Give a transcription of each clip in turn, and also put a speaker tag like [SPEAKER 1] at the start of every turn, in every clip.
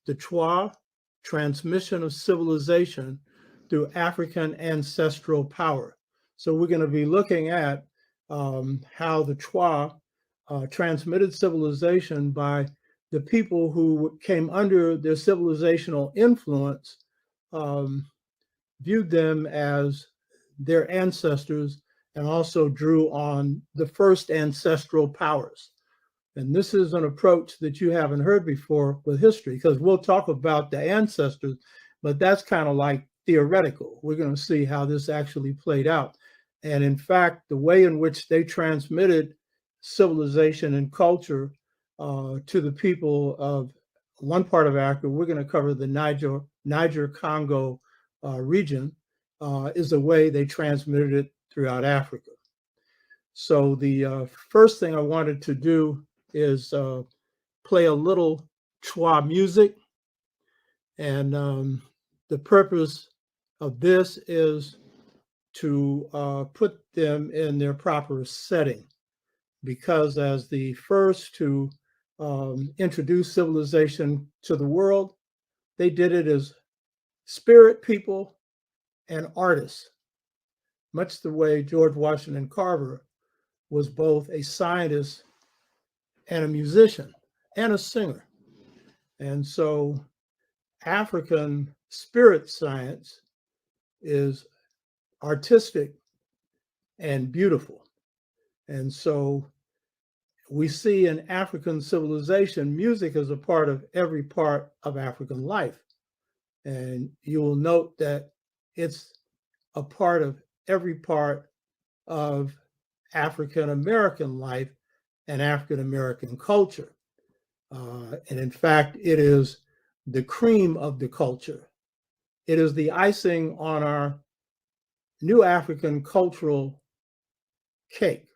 [SPEAKER 1] the Chua, transmission of civilization through African ancestral power. So we're going to be looking at how the Chua transmitted civilization by the people who came under their civilizational influence, viewed them as their ancestors, and also drew on the first ancestral powers. And this is an approach that you haven't heard before with history, because we'll talk about the ancestors, but that's kind of like theoretical. We're going to see how this actually played out. And in fact, the way in which they transmitted civilization and culture to the people of one part of Africa, we're going to cover the Niger Congo region, is the way they transmitted it throughout Africa. So the first thing I wanted to do is play a little Chua music. And the purpose of this is to put them in their proper setting, because as the first to introduce civilization to the world, they did it as spirit people and artists, much the way George Washington Carver was both a scientist and a musician and a singer. And so African spirit science is artistic and beautiful. And so we see in African civilization, music is a part of every part of African life. And you will note that it's a part of every part of African American life and African American culture. And in fact, it is the cream of the culture. It is the icing on our new African cultural cake.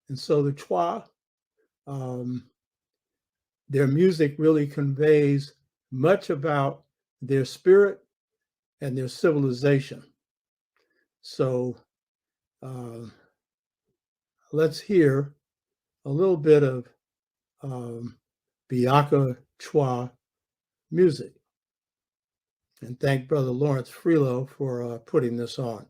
[SPEAKER 1] And so the Chua, their music really conveys much about their spirit and their civilization. So let's hear a little bit of Biaka Chua music. And thank Brother Lawrence Freelo for putting this on.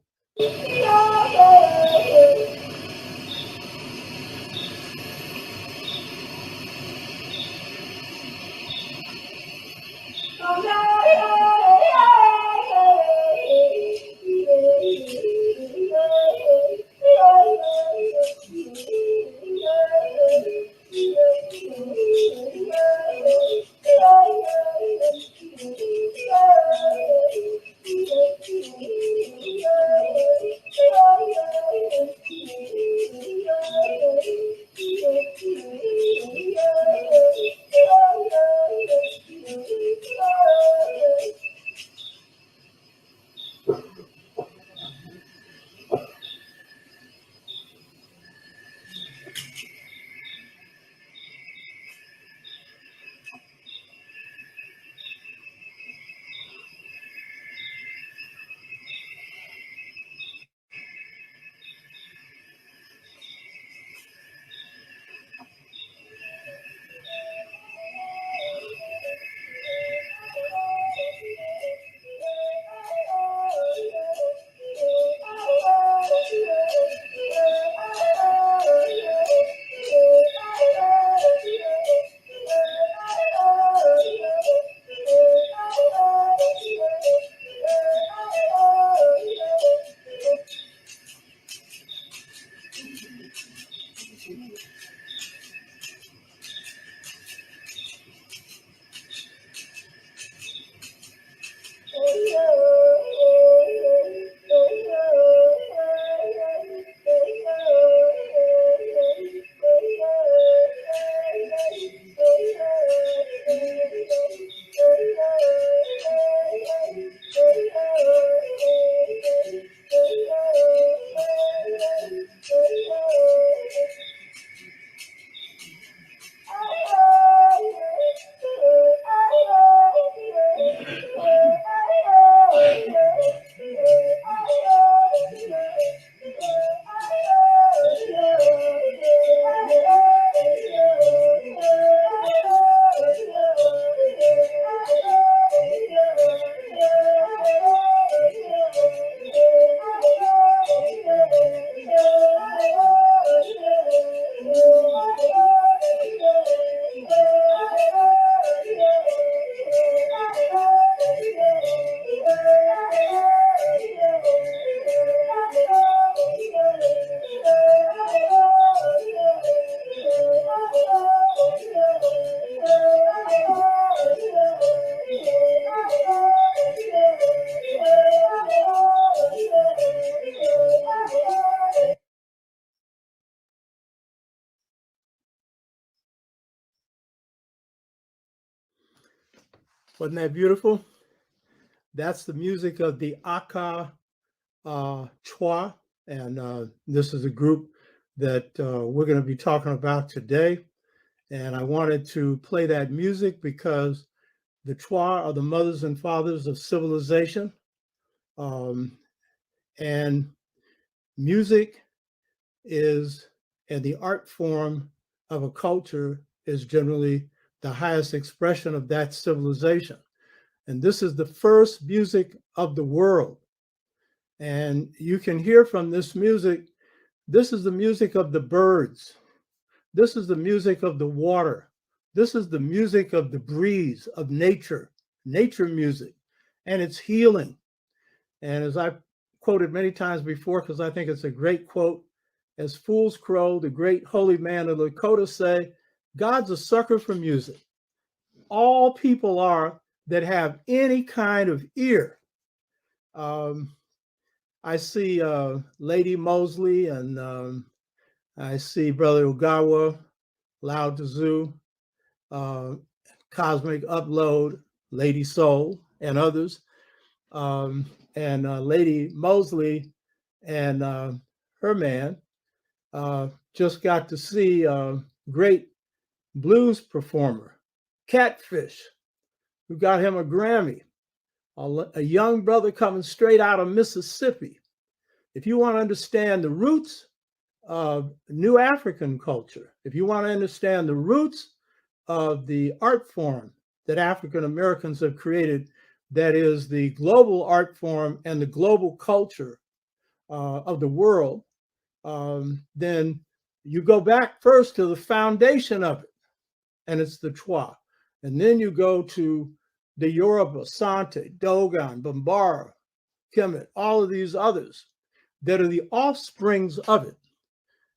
[SPEAKER 1] Wasn't that beautiful? That's the music of the Aka Chua, and this is a group that we're going to be talking about today. And I wanted to play that music because the Chua are the mothers and fathers of civilization. Um, and music is, and the art form of a culture is generally the highest expression of that civilization. And this is the first music of the world. And you can hear from this music, this is the music of the birds. This is the music of the water. This is the music of the breeze, of nature, nature music. And it's healing. And as I've quoted many times before, because I think it's a great quote, as Fool's Crow, the great holy man of the Lakota say, God's a sucker for music. All people are that have any kind of ear. I see Lady Mosley, and I see Brother Ugawa, Lao Tzu, Cosmic Upload, Lady Soul, and others. And Lady Mosley and her man just got to see a great blues performer, Catfish, who got him a Grammy, a young brother coming straight out of Mississippi. If you want to understand the roots of New African culture, if you want to understand the roots of the art form that African Americans have created, that is the global art form and the global culture of the world, then you go back first to the foundation of it, and it's the Chua. And then you go to the Yoruba, Sante, Dogon, Bambara, Kemet, all of these others that are the offsprings of it.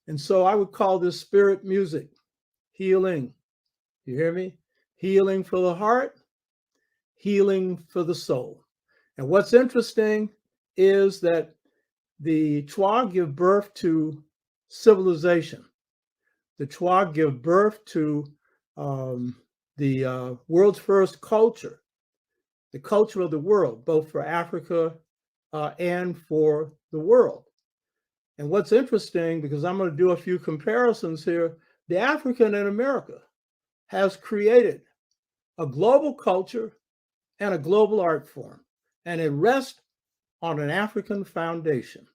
[SPEAKER 1] And so I would call this spirit music, healing. You hear me? Healing for the heart, healing for the soul. And what's interesting is that the Chua give birth to civilization. The Chua give birth to the world's first culture, the culture of the world, both for Africa and for the world. And what's interesting, because I'm going to do a few comparisons here, the African in America has created a global culture and a global art form, and it rests on an African foundation.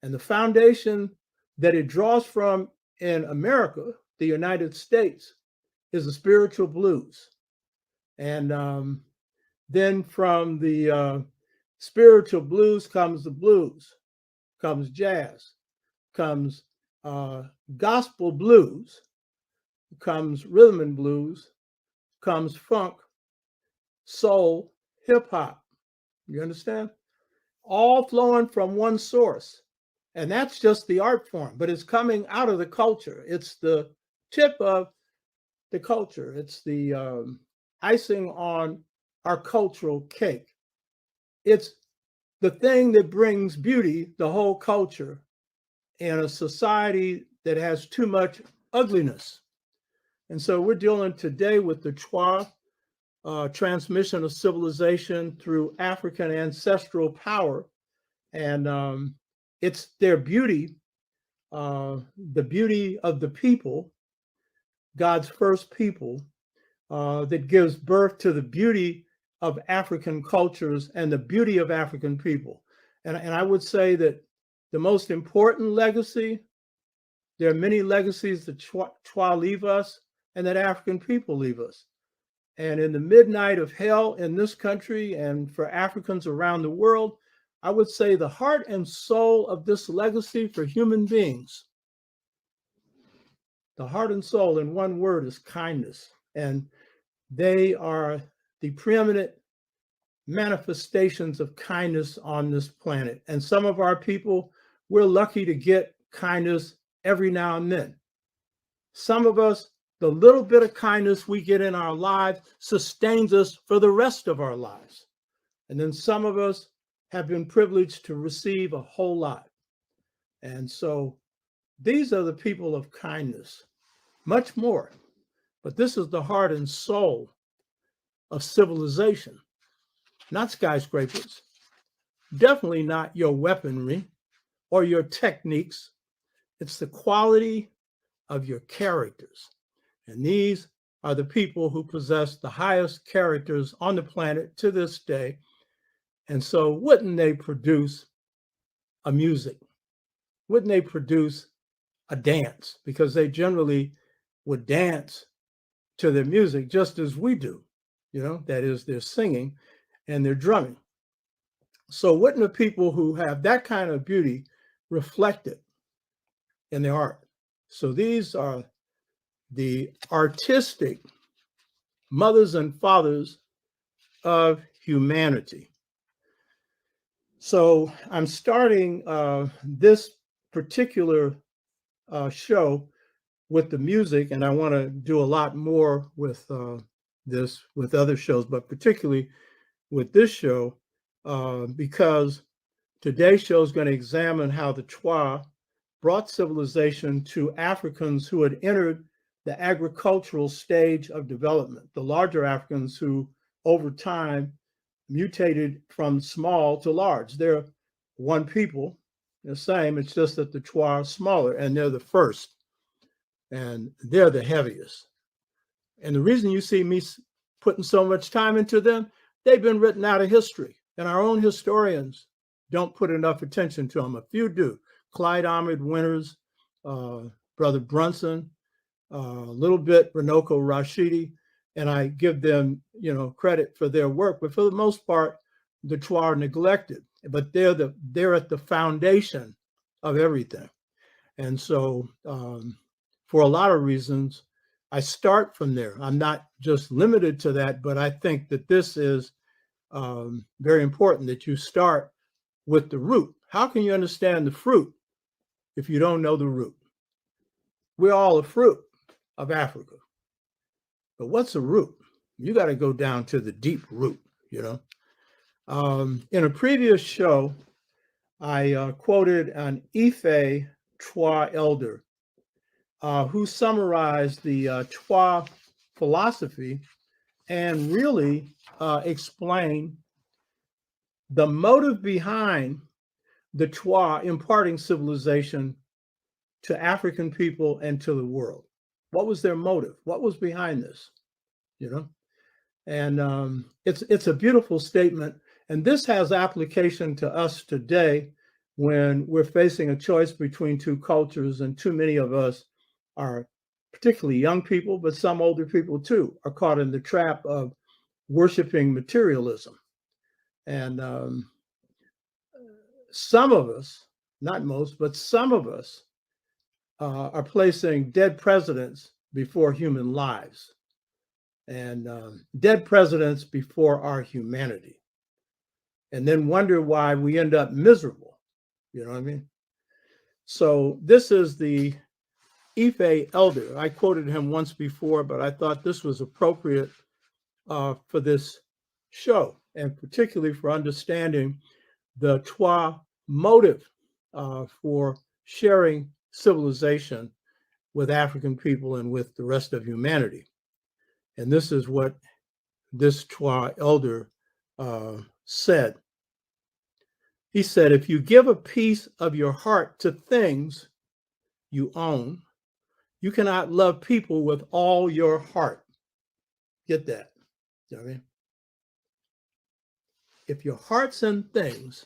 [SPEAKER 1] And the foundation that it draws from in America, the United States, is the spiritual blues. And then from the spiritual blues comes the blues, comes jazz, comes gospel blues, comes rhythm and blues, comes funk, soul, hip hop. You understand? All flowing from one source. And that's just the art form, but it's coming out of the culture. It's the tip of the culture. It's the icing on our cultural cake. It's the thing that brings beauty, the whole culture, in a society that has too much ugliness. And so we're dealing today with the Chua transmission of civilization through African ancestral power. And it's their beauty, the beauty of the people, God's first people, that gives birth to the beauty of African cultures and the beauty of African people. And I would say that the most important legacy, there are many legacies that Chua leave us and that African people leave us. And in the midnight of hell in this country and for Africans around the world, I would say the heart and soul of this legacy for human beings, the heart and soul in one word is kindness. And they are the preeminent manifestations of kindness on this planet. And some of our people, we're lucky to get kindness every now and then. Some of us, the little bit of kindness we get in our lives sustains us for the rest of our lives. And then some of us have been privileged to receive a whole lot. And so these are the people of kindness, much more. But this is the heart and soul of civilization, not skyscrapers, definitely not your weaponry or your techniques. It's the quality of your characters. And these are the people who possess the highest characters on the planet to this day. And so wouldn't they produce a music? Wouldn't they produce a dance? Because they generally would dance to their music just as we do. That is, they're singing and they're drumming. So wouldn't the people who have that kind of beauty reflect it in their art? So these are the artistic mothers and fathers of humanity. So I'm starting this particular show with the music, and I want to do a lot more with this with other shows, but particularly with this show, because today's show is going to examine how the Chua brought civilization to Africans who had entered the agricultural stage of development, the larger Africans who over time mutated from small to large. They're one people, the same, it's just that the Chua are smaller, and they're the first, and they're the heaviest. And the reason you see me putting so much time into them, they've been written out of history, and our own historians don't put enough attention to them. A few do. Clyde Ahmed Winters, Brother Brunson, a little bit Runoko Rashidi, and I give them, credit for their work. But for the most part, the Chua are neglected. But they're at the foundation of everything. And so, for a lot of reasons, I start from there. I'm not just limited to that, but I think that this is very important that you start with the root. How can you understand the fruit if you don't know the root? We're all a fruit of Africa. But what's a root? You got to go down to the deep root, In a previous show, I quoted an Ife Chua elder who summarized the Chua philosophy and really explained the motive behind the Chua imparting civilization to African people and to the world. What was their motive? What was behind this? And it's a beautiful statement. And this has application to us today when we're facing a choice between two cultures, and too many of us are, particularly young people, but some older people too, are caught in the trap of worshiping materialism. And some of us, not most, but some of us are placing dead presidents before human lives, and dead presidents before our humanity, and then wonder why we end up miserable. You know what I mean? So this is the Ife elder. I quoted him once before, but I thought this was appropriate for this show, and particularly for understanding the Chua motive for sharing civilization with African people and with the rest of humanity. And this is what this Chua elder said. He said, if you give a piece of your heart to things you own, you cannot love people with all your heart. Get that? You know what I mean? If your heart's in things,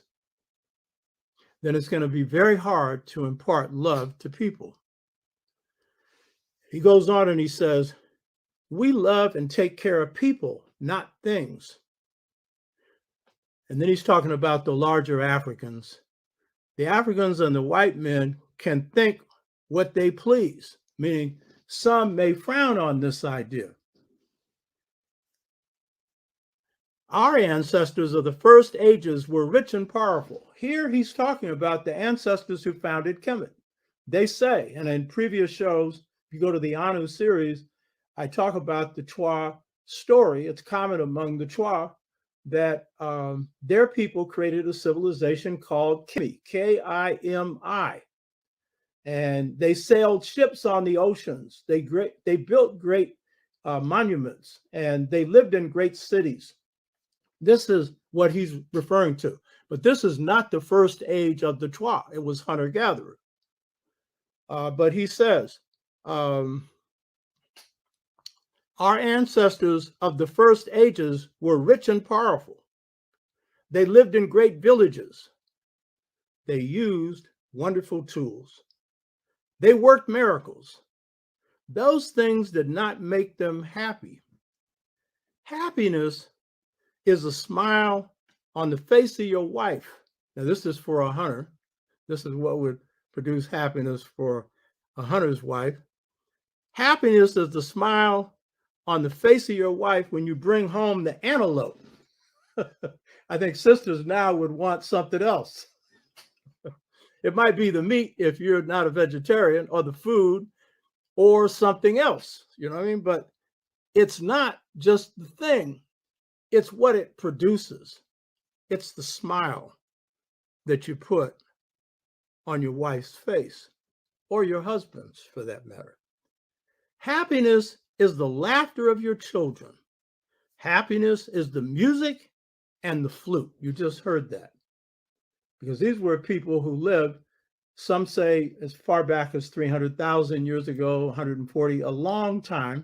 [SPEAKER 1] then it's going to be very hard to impart love to people. He goes on and he says, we love and take care of people, not things. And then he's talking about the larger Africans. The Africans and the white men can think what they please, meaning some may frown on this idea. Our ancestors of the first ages were rich and powerful. Here he's talking about the ancestors who founded Kemet. They say, and in previous shows, if you go to the Anu series, I talk about the Chua story. It's common among the Chua that their people created a civilization called Kimi, K-I-M-I. And they sailed ships on the oceans. They built great monuments, and they lived in great cities. This is what he's referring to. But this is not the first age of the Chua. It was hunter-gatherer. But he says, our ancestors of the first ages were rich and powerful. They lived in great villages. They used wonderful tools. They worked miracles. Those things did not make them happy. Happiness is a smile on the face of your wife. Now, this is for a hunter. This is what would produce happiness for a hunter's wife. Happiness is the smile on the face of your wife when you bring home the antelope. I think sisters now would want something else. It might be the meat if you're not a vegetarian, or the food, or something else. You know what I mean? But it's not just the thing. It's what it produces. It's the smile that you put on your wife's face, or your husband's for that matter. Happiness is the laughter of your children. Happiness is the music and the flute. You just heard that. Because these were people who lived, some say as far back as 300,000 years ago, 140, a long time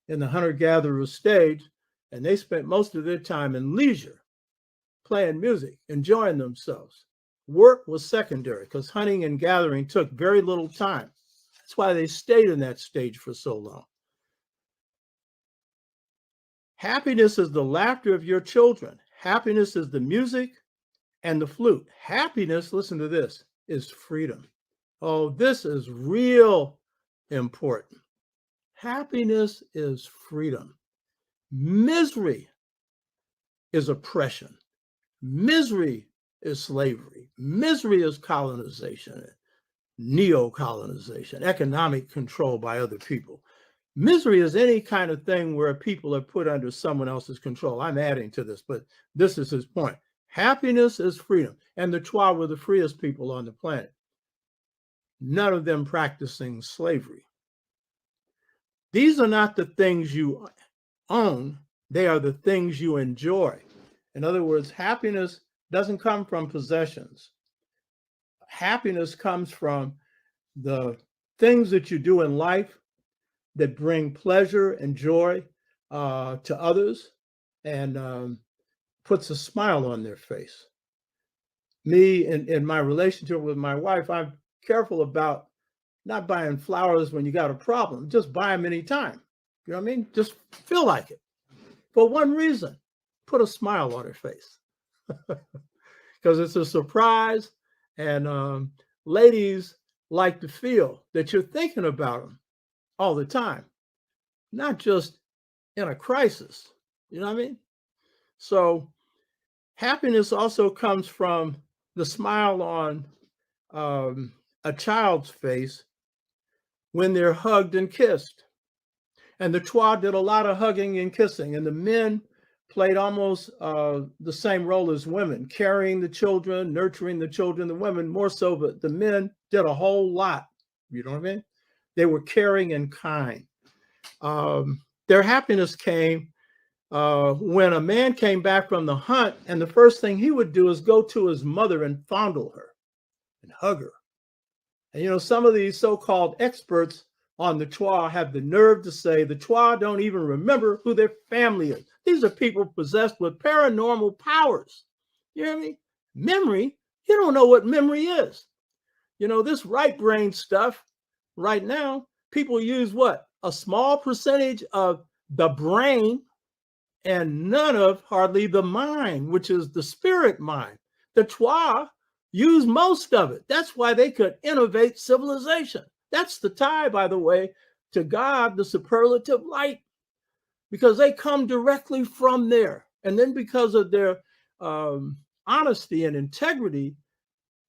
[SPEAKER 1] in the hunter-gatherer stage, and they spent most of their time in leisure, playing music, enjoying themselves. Work was secondary because hunting and gathering took very little time. That's why they stayed in that stage for so long. Happiness is the laughter of your children. Happiness is the music and the flute. Happiness, listen to this, is freedom. Oh, this is real important. Happiness is freedom. Misery is oppression. Misery is slavery. Misery is colonization, neo-colonization, economic control by other people. Misery is any kind of thing where people are put under someone else's control. I'm adding to this, but this is his point. Happiness is freedom. And the Chua were the freest people on the planet. None of them practicing slavery. These are not the things you own. They are the things you enjoy. In other words, happiness doesn't come from possessions. Happiness comes from the things that you do in life that bring pleasure and joy to others, and puts a smile on their face. Me, in my relationship with my wife, I'm careful about not buying flowers when you got a problem. Just buy them anytime. You know what I mean? Just feel like it. For one reason, put a smile on her face. Because it's a surprise, and ladies like to feel that you're thinking about them all the time, not just in a crisis. You know what I mean? So happiness also comes from the smile on a child's face when they're hugged and kissed. And the Chua did a lot of hugging and kissing, and the men played almost the same role as women, carrying the children, nurturing the children. The women more so, but the men did a whole lot. You know what I mean? They were caring and kind. Their happiness came when a man came back from the hunt, and the first thing he would do is go to his mother and fondle her and hug her. And, you know, some of these so-called experts on the Chua have the nerve to say the Chua don't even remember who their family is. These are people possessed with paranormal powers. You hear me? Memory, you don't know what memory is. You know, this right brain stuff right now, people use what? A small percentage of the brain and none of hardly the mind, which is the spirit mind. The Chua use most of it. That's why they could innovate civilization. That's the tie, by the way, to God, the superlative light, because they come directly from there. And then because of their honesty and integrity,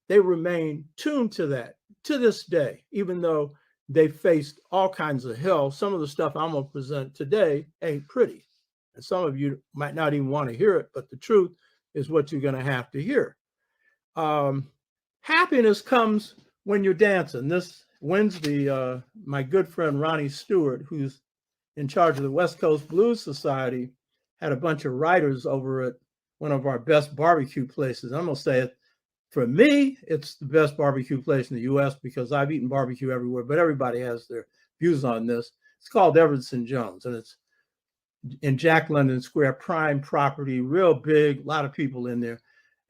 [SPEAKER 1] they remain tuned to that to this day, even though they faced all kinds of hell. Some of the stuff I'm going to present today ain't pretty. And some of you might not even want to hear it, but the truth is what you're going to have to hear. Happiness comes when you're dancing. This Wednesday, my good friend Ronnie Stewart, who's in charge of the West Coast Blues Society, had a bunch of writers over at one of our best barbecue places. I'm going to say it. For me, it's the best barbecue place in the U.S. because I've eaten barbecue everywhere, but everybody has their views on this. It's called Everson Jones, and it's in Jack London Square, prime property, real big, a lot of people in there.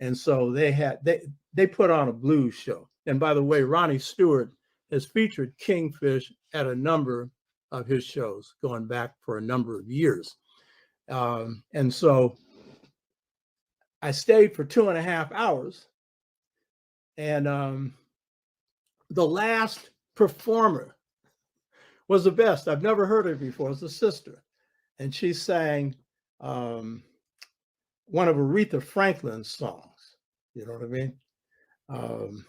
[SPEAKER 1] And so they put on a blues show. And by the way, Ronnie Stewart has featured Kingfish at a number of his shows going back for a number of years. And so I stayed for 2.5 hours. And the last performer was the best. I've never heard her before. It's a sister. And she sang one of Aretha Franklin's songs. You know what I mean?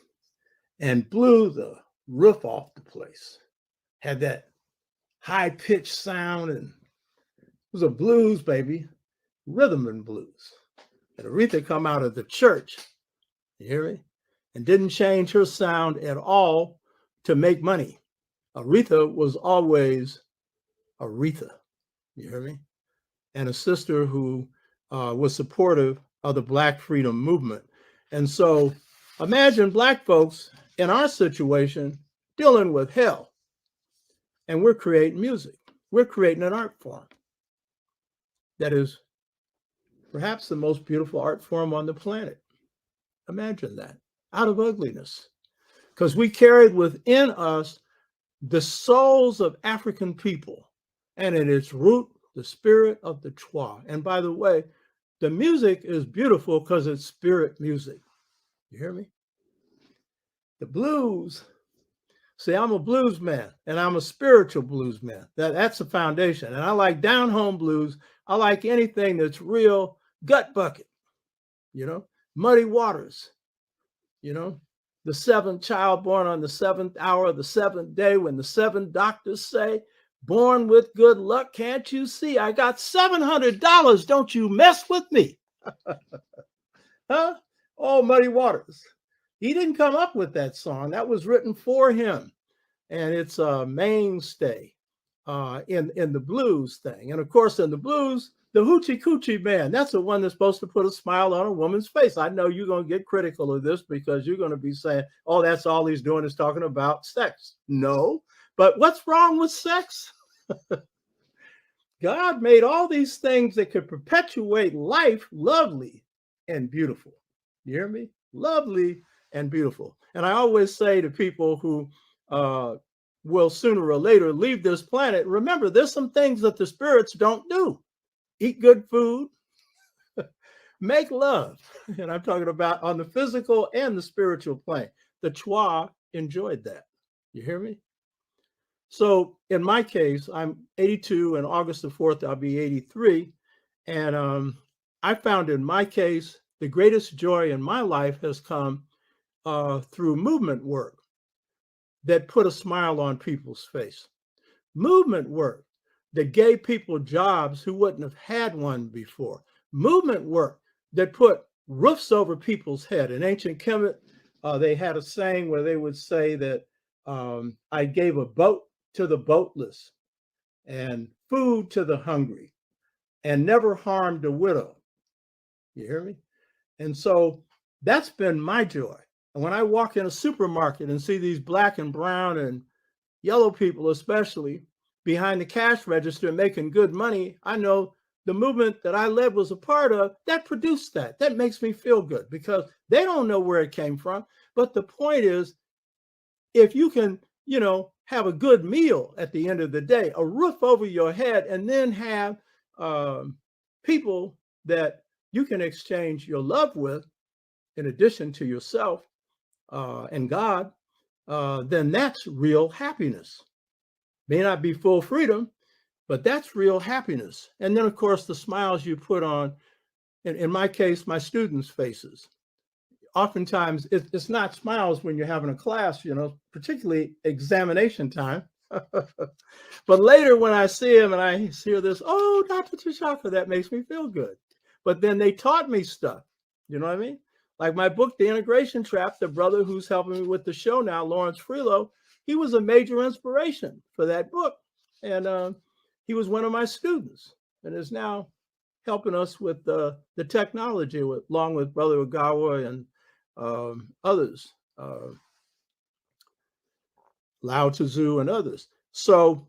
[SPEAKER 1] And blew the roof off the place. Had that high-pitched sound, and it was a blues, baby, rhythm and blues. And Aretha come out of the church, you hear me? And didn't change her sound at all to make money. Aretha was always Aretha, you hear me? And a sister who was supportive of the Black freedom movement. And so imagine Black folks in our situation dealing with hell. And we're creating music. We're creating an art form that is perhaps the most beautiful art form on the planet. Imagine that, out of ugliness. Because we carried within us the souls of African people, and at its root, the spirit of the Chua. And by the way, the music is beautiful because it's spirit music. You hear me? The blues, see, I'm a blues man, and I'm a spiritual blues man. That's the foundation. And I like down-home blues. I like anything that's real gut bucket, you know, Muddy Waters, you know, the seventh child born on the 7th hour of the 7th day, when the 7 doctors say, born with good luck, can't you see? I got $700, don't you mess with me. Huh? Oh, Muddy Waters. He didn't come up with that song. That was written for him. And it's a mainstay in the blues thing. And of course, in the blues, the Hoochie Coochie Band, that's the one that's supposed to put a smile on a woman's face. I know you're going to get critical of this because you're going to be saying, oh, that's all he's doing is talking about sex. No, but what's wrong with sex? God made all these things that could perpetuate life lovely and beautiful. You hear me? Lovely and beautiful. And I always say to people who will sooner or later leave this planet, remember, there's some things that the spirits don't do. Eat good food, make love. And I'm talking about on the physical and the spiritual plane. The Chua enjoyed that. You hear me? So in my case, I'm 82, and August the 4th, I'll be 83. And I found in my case, the greatest joy in my life has come through movement work that put a smile on people's face. Movement work that gave people jobs who wouldn't have had one before. Movement work that put roofs over people's head. In ancient Kemet, they had a saying where they would say that I gave a boat to the boatless and food to the hungry and never harmed a widow. You hear me? And so that's been my joy. And when I walk in a supermarket and see these black and brown and yellow people, especially behind the cash register making good money, I know the movement that I led was a part of that produced that. That makes me feel good because they don't know where it came from. But the point is, if you can, you know, have a good meal at the end of the day, a roof over your head, and then have people that you can exchange your love with, in addition to yourself and God, then that's real happiness. May not be full freedom, but that's real happiness. And then, of course, the smiles you put on, in my case, my students' faces. Oftentimes, it's not smiles when you're having a class, you know, particularly examination time. But later when I see them and I hear this, oh, Dr. Tshaka, that makes me feel good. But then they taught me stuff. You know what I mean? Like my book, The Integration Trap, the brother who's helping me with the show now, Lawrence Freelo, he was a major inspiration for that book. And he was one of my students and is now helping us with the technology, along with Brother Ogawa and others, Lao Tzu and others. So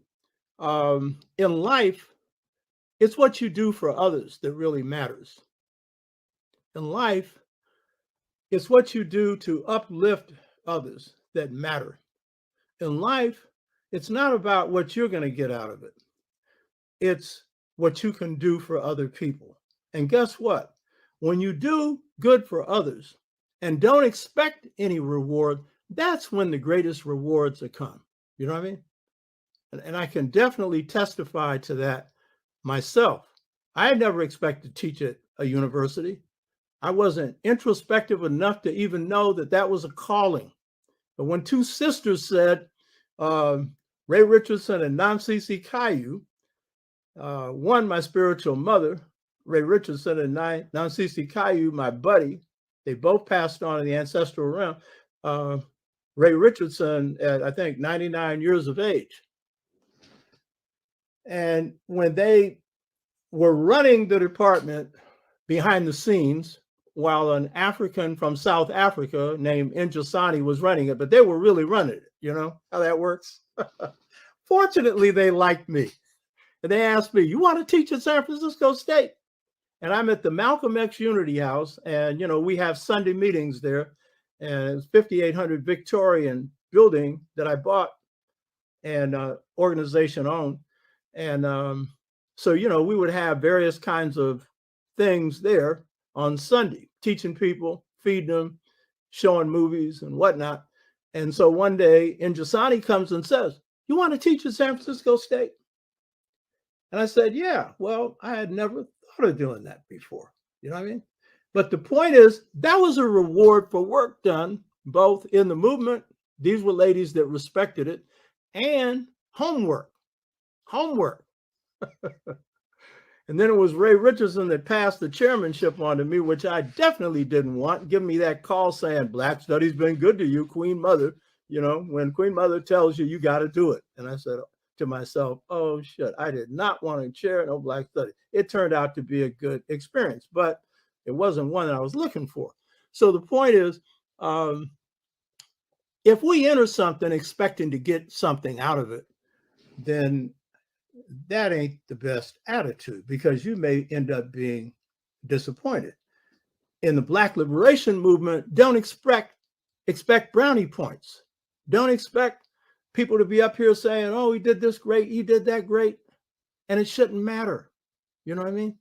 [SPEAKER 1] in life, it's what you do for others that really matters. In life, it's what you do to uplift others that matter. In life, it's not about what you're going to get out of it. It's what you can do for other people. And guess what? When you do good for others and don't expect any reward, that's when the greatest rewards are come. You know what I mean? And I can definitely testify to that myself. I had never expected to teach at a university. I wasn't introspective enough to even know that that was a calling. But when two sisters said, Ray Richardson and Namsisi Caillou, one, my spiritual mother, Ray Richardson, and Namsisi Caillou, my buddy, they both passed on in the ancestral realm. Ray Richardson at, I think, 99 years of age. And when they were running the department behind the scenes, while an African from South Africa named Njasani was running it, but they were really running it. You know how that works? Fortunately, they liked me. And they asked me, you want to teach at San Francisco State? And I'm at the Malcolm X Unity House. And, you know, we have Sunday meetings there. And it's 5800 Victorian building that I bought and organization owned. And so, you know, we would have various kinds of things there on Sunday, teaching people, feeding them, showing movies and whatnot. And so one day, Njasani comes and says, you want to teach at San Francisco State? And I said, yeah, well, I had never thought of doing that before. You know what I mean? But the point is, that was a reward for work done, both in the movement. These were ladies that respected it, and homework. And then it was Ray Richardson that passed the chairmanship on to me, which I definitely didn't want. Give me that call saying, Black study's been good to you, Queen Mother. You know, when Queen Mother tells you, you got to do it. And I said to myself, oh, shit, I did not want to chair no Black study. It turned out to be a good experience, but it wasn't one that I was looking for. So the point is, if we enter something expecting to get something out of it, then that ain't the best attitude, because you may end up being disappointed. In the Black liberation movement, don't expect brownie points. Don't expect people to be up here saying, oh, he did this great, he did that great. And it shouldn't matter. You know what I mean?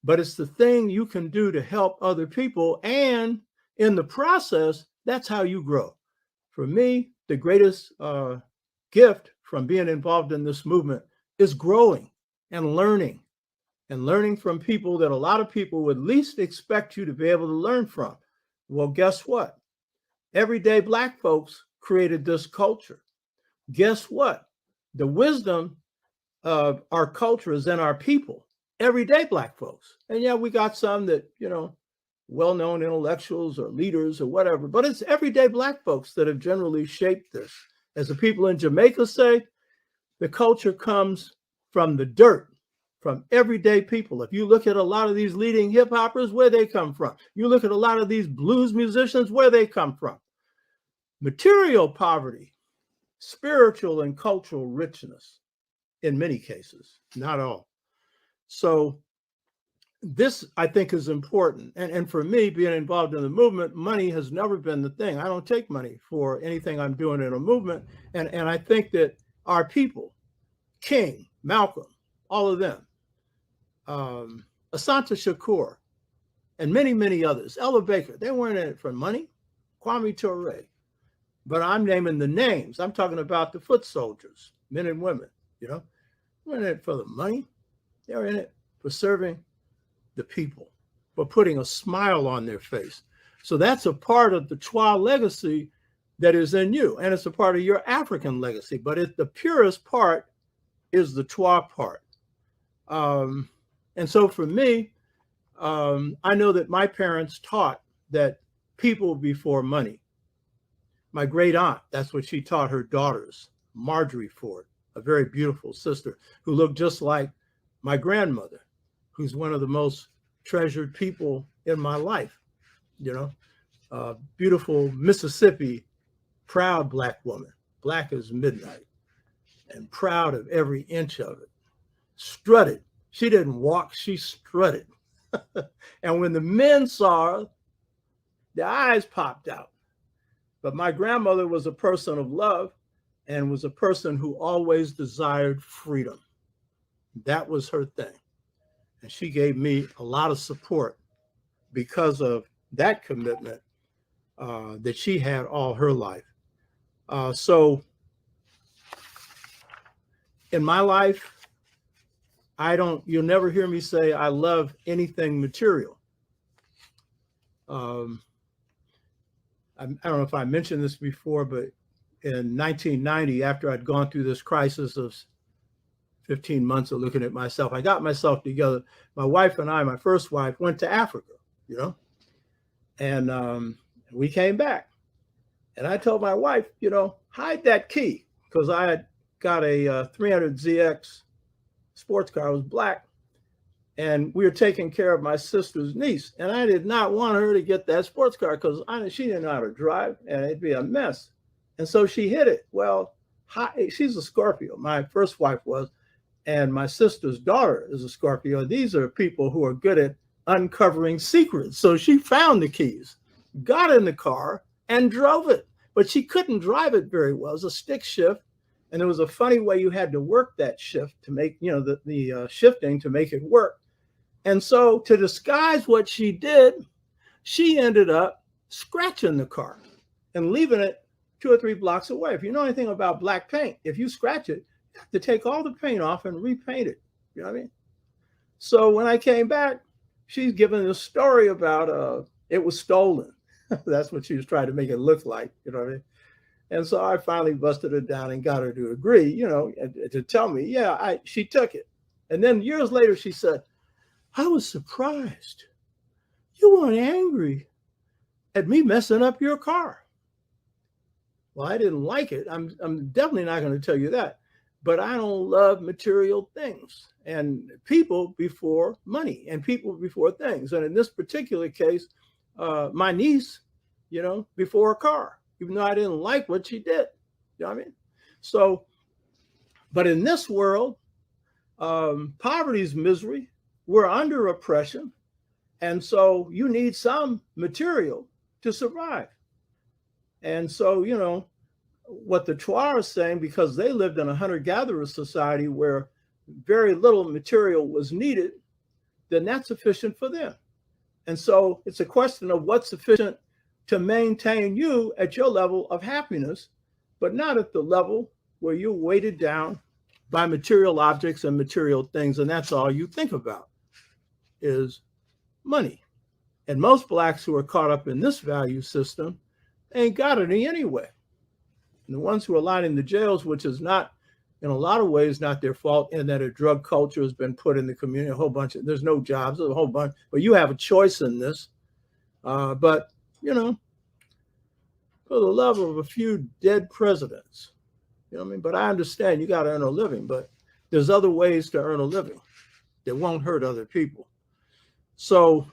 [SPEAKER 1] But it's the thing you can do to help other people. And in the process, that's how you grow. For me, the greatest gift from being involved in this movement is growing and learning from people that a lot of people would least expect you to be able to learn from. Well, guess what? Everyday Black folks created this culture. Guess what? The wisdom of our culture is in our people, everyday Black folks. And yeah, we got some that, you know, well-known intellectuals or leaders or whatever, but it's everyday Black folks that have generally shaped this. As the people in Jamaica say, the culture comes from the dirt, from everyday people. If you look at a lot of these leading hip hoppers, where they come from. You look at a lot of these blues musicians, where they come from. Material poverty, spiritual and cultural richness in many cases, not all. So this, I think, is important. And for me, being involved in the movement, money has never been the thing. I don't take money for anything I'm doing in a movement. And I think that our people, King, Malcolm, all of them, Asante Shakur, and many, many others, Ella Baker, they weren't in it for money. Kwame Ture. But I'm naming the names. I'm talking about the foot soldiers, men and women, you know. They weren't in it for the money. They were in it for serving the people, for putting a smile on their face. So that's a part of the Chua legacy that is in you. And it's a part of your African legacy. But the purest part is the Chua part. And so for me, I know that my parents taught that people before money. My great aunt, that's what she taught her daughters, Marjorie Ford. a very beautiful sister who looked just like my grandmother, who's one of the most treasured people in my life, you know, beautiful Mississippi, proud Black woman, black as midnight, and proud of every inch of it. Strutted. She didn't walk, she strutted. And when the men saw her, their eyes popped out. But my grandmother was a person of love and was a person who always desired freedom. That was her thing. And she gave me a lot of support because of that commitment that she had all her life. So in my life, you'll never hear me say I love anything material. I don't know if I mentioned this before, but in 1990, after I'd gone through this crisis of 15 months of looking at myself, I got myself together. My wife and I, my first wife, went to Africa, you know, and we came back. And I told my wife, you know, hide that key, because I had got a 300ZX sports car. It was black. And we were taking care of my sister's niece. And I did not want her to get that sports car because she didn't know how to drive and it'd be a mess. And so she hid it. Well, she's a Scorpio. My first wife was. And my sister's daughter is a Scorpio. These are people who are good at uncovering secrets. So she found the keys, got in the car, and drove it. But she couldn't drive it very well. It was a stick shift. And there was a funny way you had to work that shift to make, you know, the shifting to make it work. And so to disguise what she did, she ended up scratching the car and leaving it 2 or 3 blocks away. If you know anything about black paint, if you scratch it, you have to take all the paint off and repaint it. You know what I mean? So when I came back, she's given this story about it was stolen. That's what she was trying to make it look like. You know what I mean? And so I finally busted her down and got her to agree, you know, to tell me, yeah, she took it. And then years later, she said, I was surprised. You weren't angry at me messing up your car. Well, I didn't like it. I'm definitely not going to tell you that. But I don't love material things and people before money and people before things. And in this particular case, my niece, you know, before a car, even though I didn't like what she did. You know what I mean? So, but in this world, poverty's misery. We're under oppression. And so you need some material to survive. And so, you know, what the Chua are saying, because they lived in a hunter-gatherer society where very little material was needed, then that's sufficient for them. And so it's a question of what's sufficient to maintain you at your level of happiness, but not at the level where you're weighted down by material objects and material things. And that's all you think about is money. And most blacks who are caught up in this value system ain't got any anyway. And the ones who are lining the jails, which is not, in a lot of ways, not their fault, in that a drug culture has been put in the community, a whole bunch of, there's no jobs, there's a whole bunch, but you have a choice in this. But, you know, for the love of a few dead presidents, you know what I mean? But I understand you got to earn a living, but there's other ways to earn a living that won't hurt other people. So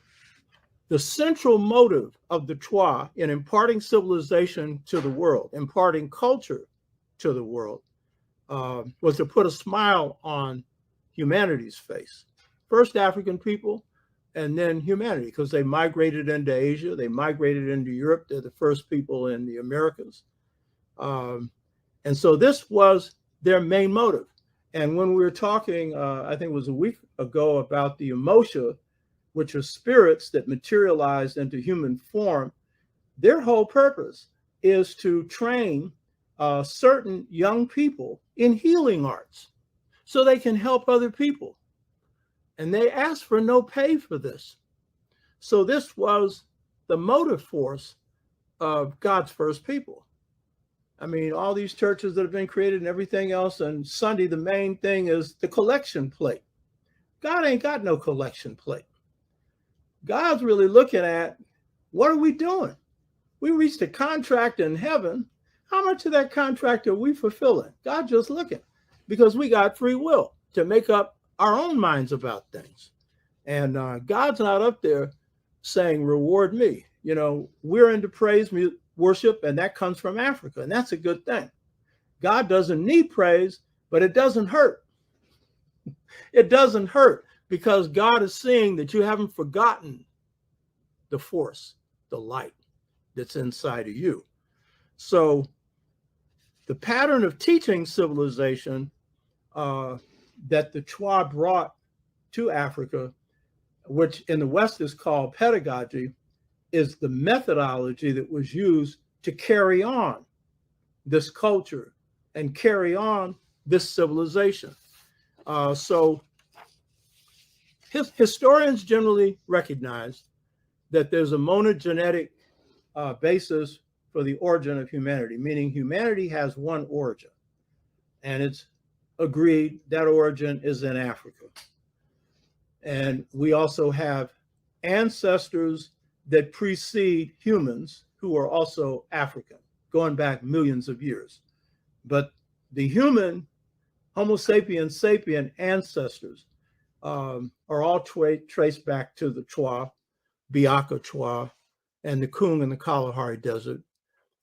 [SPEAKER 1] the central motive of the Chua in imparting civilization to the world, imparting culture to the world, was to put a smile on humanity's face. First African people, and then humanity, because they migrated into Asia, they migrated into Europe. They're the first people in the Americas. And so this was their main motive. And when we were talking, I think it was a week ago, about the emotion, which are spirits that materialized into human form, their whole purpose is to train certain young people in healing arts so they can help other people. And they asked for no pay for this. So this was the motive force of God's first people. I mean, all these churches that have been created and everything else, and Sunday, the main thing is the collection plate. God ain't got no collection plate. God's really looking at, what are we doing? We reached a contract in heaven. How much of that contract are we fulfilling? God's just looking. because we got free will to make up our own minds about things. And God's not up there saying, reward me. We're into praise worship, and that comes from Africa, and that's a good thing. God doesn't need praise, but it doesn't hurt. It doesn't hurt because God is seeing that you haven't forgotten the force, the light that's inside of you. So the pattern of teaching civilization that the Chua brought to Africa, which in the West is called pedagogy, is the methodology that was used to carry on this culture and carry on this civilization. So historians generally recognize that there's a monogenetic basis for the origin of humanity, meaning humanity has one origin, and it's agreed that origin is in Africa. And we also have ancestors that precede humans who are also African, going back millions of years. But the human Homo sapiens sapien ancestors are all traced back to the Chua, Biaka Chua, and the Kung and the Kalahari Desert.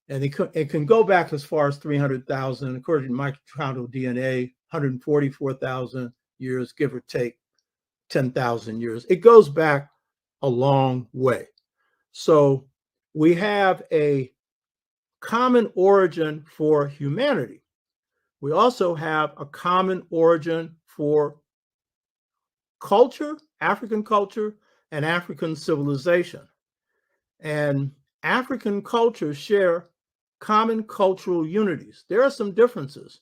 [SPEAKER 1] And it can go back as far as 300,000, according to mitochondrial DNA, 144,000 years, give or take 10,000 years. It goes back a long way. So we have a common origin for humanity. We also have a common origin for culture, African culture, and African civilization. And African cultures share common cultural unities. There are some differences,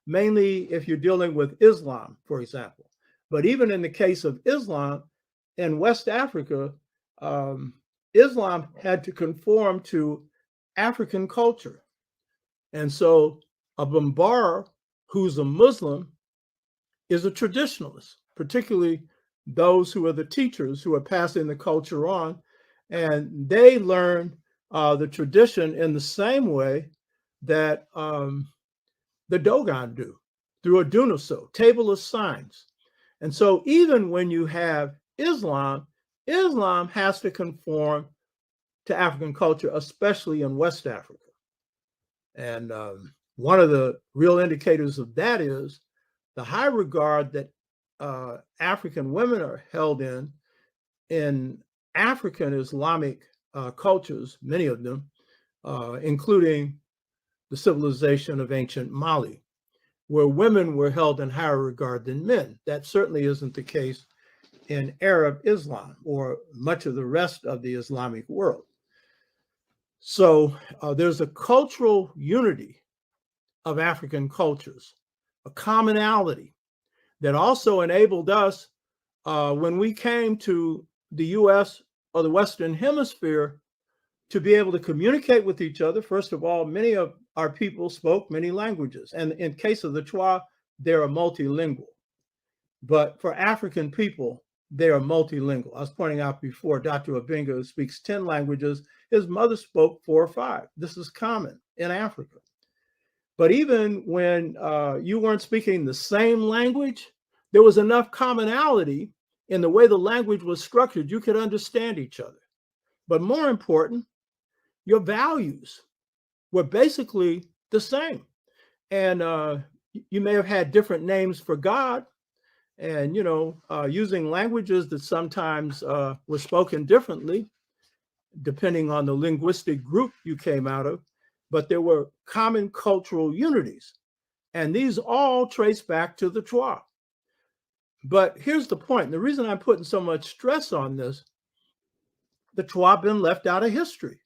[SPEAKER 1] mainly if you're dealing with Islam, for example. But even in the case of Islam, in West Africa, Islam had to conform to African culture. And so a Bambara who's a Muslim is a traditionalist, particularly those who are the teachers who are passing the culture on. And they learn the tradition in the same way that the Dogon do, through a Dunaso, table of signs. And so even when you have Islam, Islam has to conform to African culture, especially in West Africa. And one of the real indicators of that is the high regard that African women are held in African Islamic cultures, many of them, including the civilization of ancient Mali, where women were held in higher regard than men. That certainly isn't the case in Arab Islam or much of the rest of the Islamic world. So there's a cultural unity of African cultures, a commonality that also enabled us when we came to the US or the Western Hemisphere to be able to communicate with each other. First of all, many of our people spoke many languages. And in case of the Chua, they are multilingual. But for African people, they are multilingual. I was pointing out before, Dr. Abinga speaks 10 languages. His mother spoke 4 or 5. This is common in Africa. But even when you weren't speaking the same language, there was enough commonality in the way the language was structured. You could understand each other. But more important, your values were basically the same. And you may have had different names for God, and using languages that sometimes were spoken differently depending on the linguistic group you came out of, but there were common cultural unities, and these all trace back to the Chua. But here's the point, and the reason I'm putting so much stress on this: the Chua been left out of history.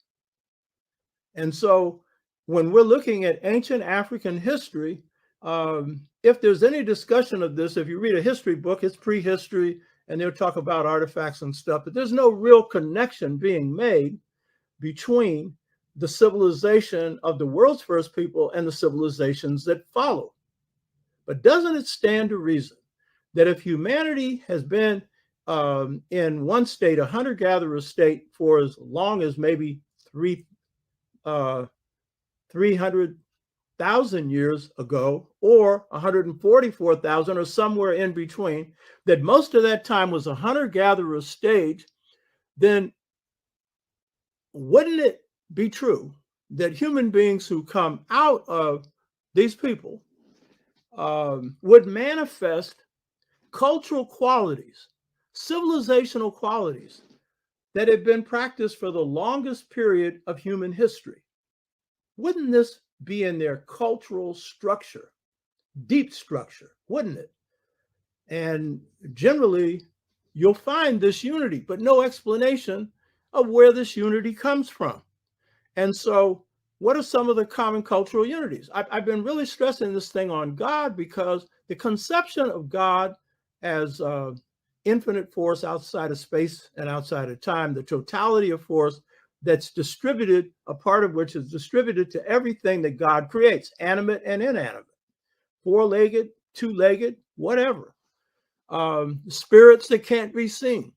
[SPEAKER 1] And so when we're looking at ancient African history, if there's any discussion of this, if you read a history book, it's prehistory, and they'll talk about artifacts and stuff, but there's no real connection being made between the civilization of the world's first people and the civilizations that follow. But doesn't it stand to reason that if humanity has been in one state, a hunter-gatherer state, for as long as maybe 300 100,000 years ago, or 144,000, or somewhere in between, that most of that time was a hunter-gatherer stage, then wouldn't it be true that human beings who come out of these people would manifest cultural qualities, civilizational qualities that had been practiced for the longest period of human history? Wouldn't this be in their cultural structure, deep structure, wouldn't it? And generally, you'll find this unity, but no explanation of where this unity comes from. And so, what are some of the common cultural unities? I've been really stressing this thing on God, because the conception of God as infinite force outside of space and outside of time, the totality of force that's distributed, a part of which is distributed to everything that God creates, animate and inanimate, four-legged, two-legged, whatever, spirits that can't be seen.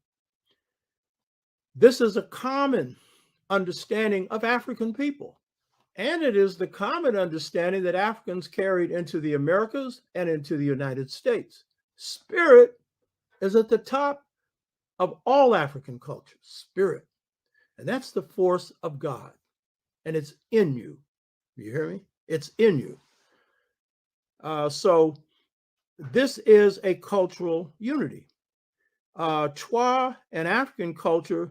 [SPEAKER 1] This is a common understanding of African people. And it is the common understanding that Africans carried into the Americas and into the United States. Spirit is at the top of all African cultures, spirit. And that's the force of God. And it's in you. You hear me? It's in you. So this is a cultural unity. Chua and African culture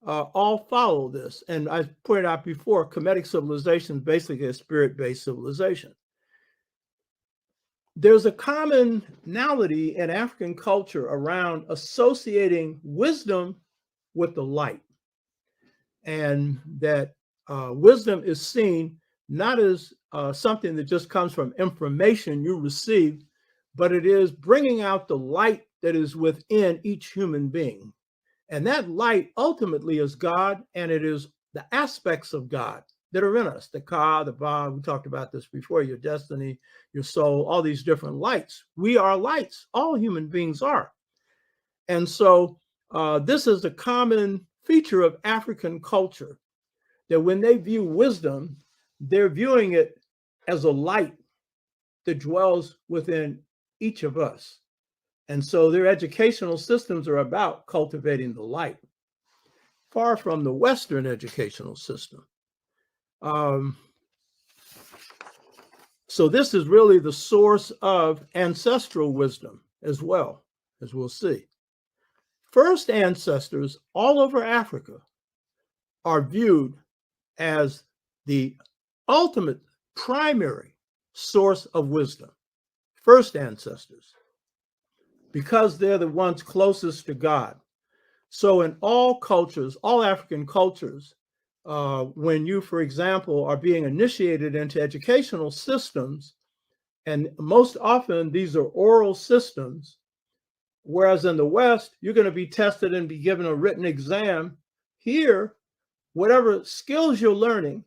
[SPEAKER 1] all follow this. And I pointed out before, Kemetic civilization is basically a spirit-based civilization. There's a commonality in African culture around associating wisdom with the light. And that wisdom is seen not as something that just comes from information you receive, but it is bringing out the light that is within each human being. And that light ultimately is God, and it is the aspects of God that are in us, the Ka, the Ba, we talked about this before, your destiny, your soul, all these different lights. We are lights, all human beings are. And so this is a common feature of African culture, that when they view wisdom, they're viewing it as a light that dwells within each of us. And so their educational systems are about cultivating the light, far from the Western educational system. So this is really the source of ancestral wisdom as well, as we'll see. First ancestors all over Africa are viewed as the ultimate primary source of wisdom. First ancestors, because they're the ones closest to God. So in all cultures, all African cultures, when you, for example, are being initiated into educational systems, and most often these are oral systems, whereas in the West, you're going to be tested and be given a written exam. Here, whatever skills you're learning,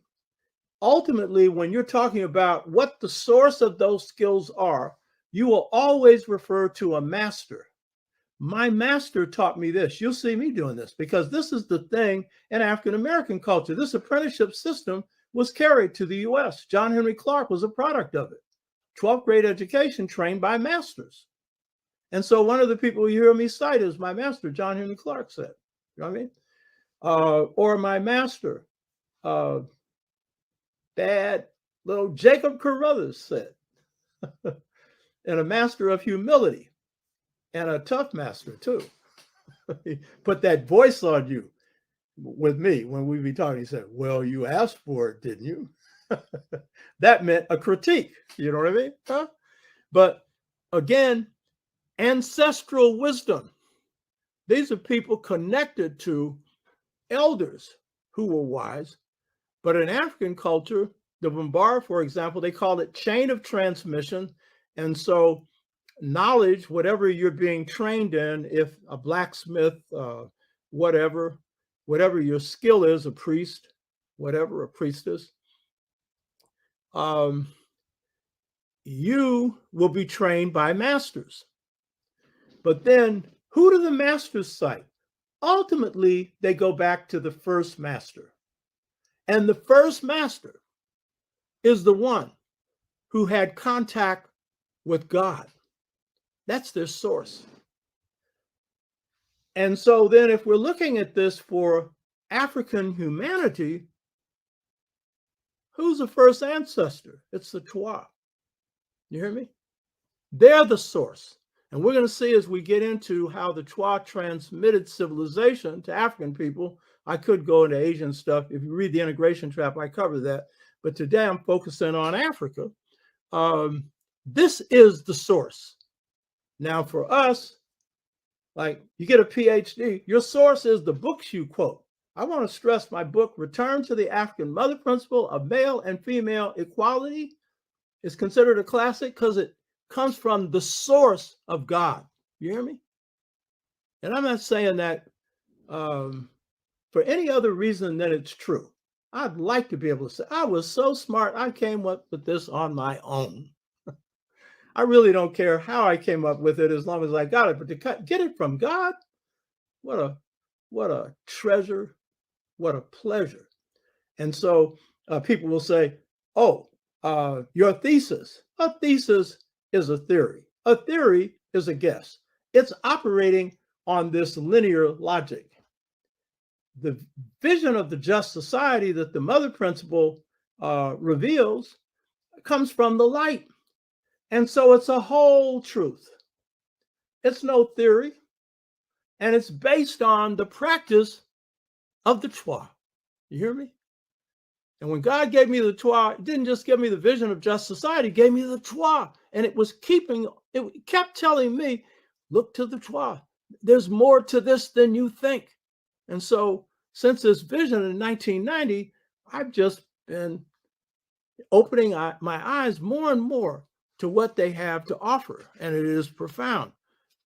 [SPEAKER 1] ultimately, when you're talking about what the source of those skills are, you will always refer to a master. My master taught me this. You'll see me doing this, because this is the thing in African American culture. This apprenticeship system was carried to the US. John Henry Clark was a product of it. 12th grade education trained by masters. And so one of the people you hear me cite is my master, John Henry Clark said. You know what I mean? Or my master, Dad, little Jacob Carruthers said. And a master of humility, and a tough master too. Put that voice on you with me when we be talking. He said, well, you asked for it, didn't you? That meant a critique. You know what I mean? Huh? But again, ancestral wisdom. These are people connected to elders who were wise. But in African culture, the Bambara, for example, they call it chain of transmission. And so knowledge, whatever you're being trained in, if a blacksmith, whatever your skill is, a priest, whatever, a priestess, you will be trained by masters. But then who do the masters cite? Ultimately, they go back to the first master. And the first master is the one who had contact with God. That's their source. And so then if we're looking at this for African humanity, who's the first ancestor? It's the Chua. You hear me? They're the source. And we're going to see as we get into how the Chua transmitted civilization to African people. I could go into Asian stuff. If you read the Integration Trap, I cover that. But today I'm focusing on Africa. This is the source. Now for us, like you get a PhD, your source is the books you quote. I want to stress my book, Return to the African Mother Principle of Male and Female Equality, is considered a classic because it comes from the source of God. You hear me? And I'm not saying that for any other reason than it's true. I'd like to be able to say, I was so smart, I came up with this on my own. I really don't care how I came up with it as long as I got it. But to get it from God, what a treasure, what a pleasure. And so people will say, oh, your thesis. A thesis is a theory. A theory is a guess. It's operating on this linear logic. The vision of the just society that the mother principle reveals comes from the light. And so it's a whole truth. It's no theory. And it's based on the practice of the Chua. You hear me? And when God gave me the Chua, it didn't just give me the vision of just society, it gave me the Chua. And it kept telling me, look to the Chua. There's more to this than you think. And so since this vision in 1990, I've just been opening my eyes more and more to what they have to offer. And it is profound.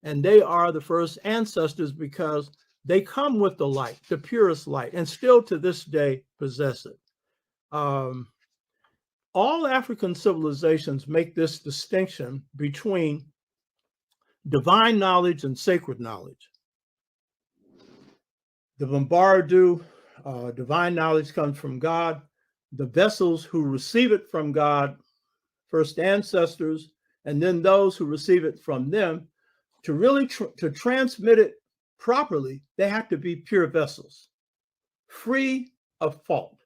[SPEAKER 1] And they are the first ancestors because they come with the light, the purest light, and still to this day possess it. All African civilizations make this distinction between divine knowledge and sacred knowledge. The Bombardu, divine knowledge comes from God. The vessels who receive it from God, first ancestors, and then those who receive it from them, to really to transmit it properly, they have to be pure vessels, free of fault,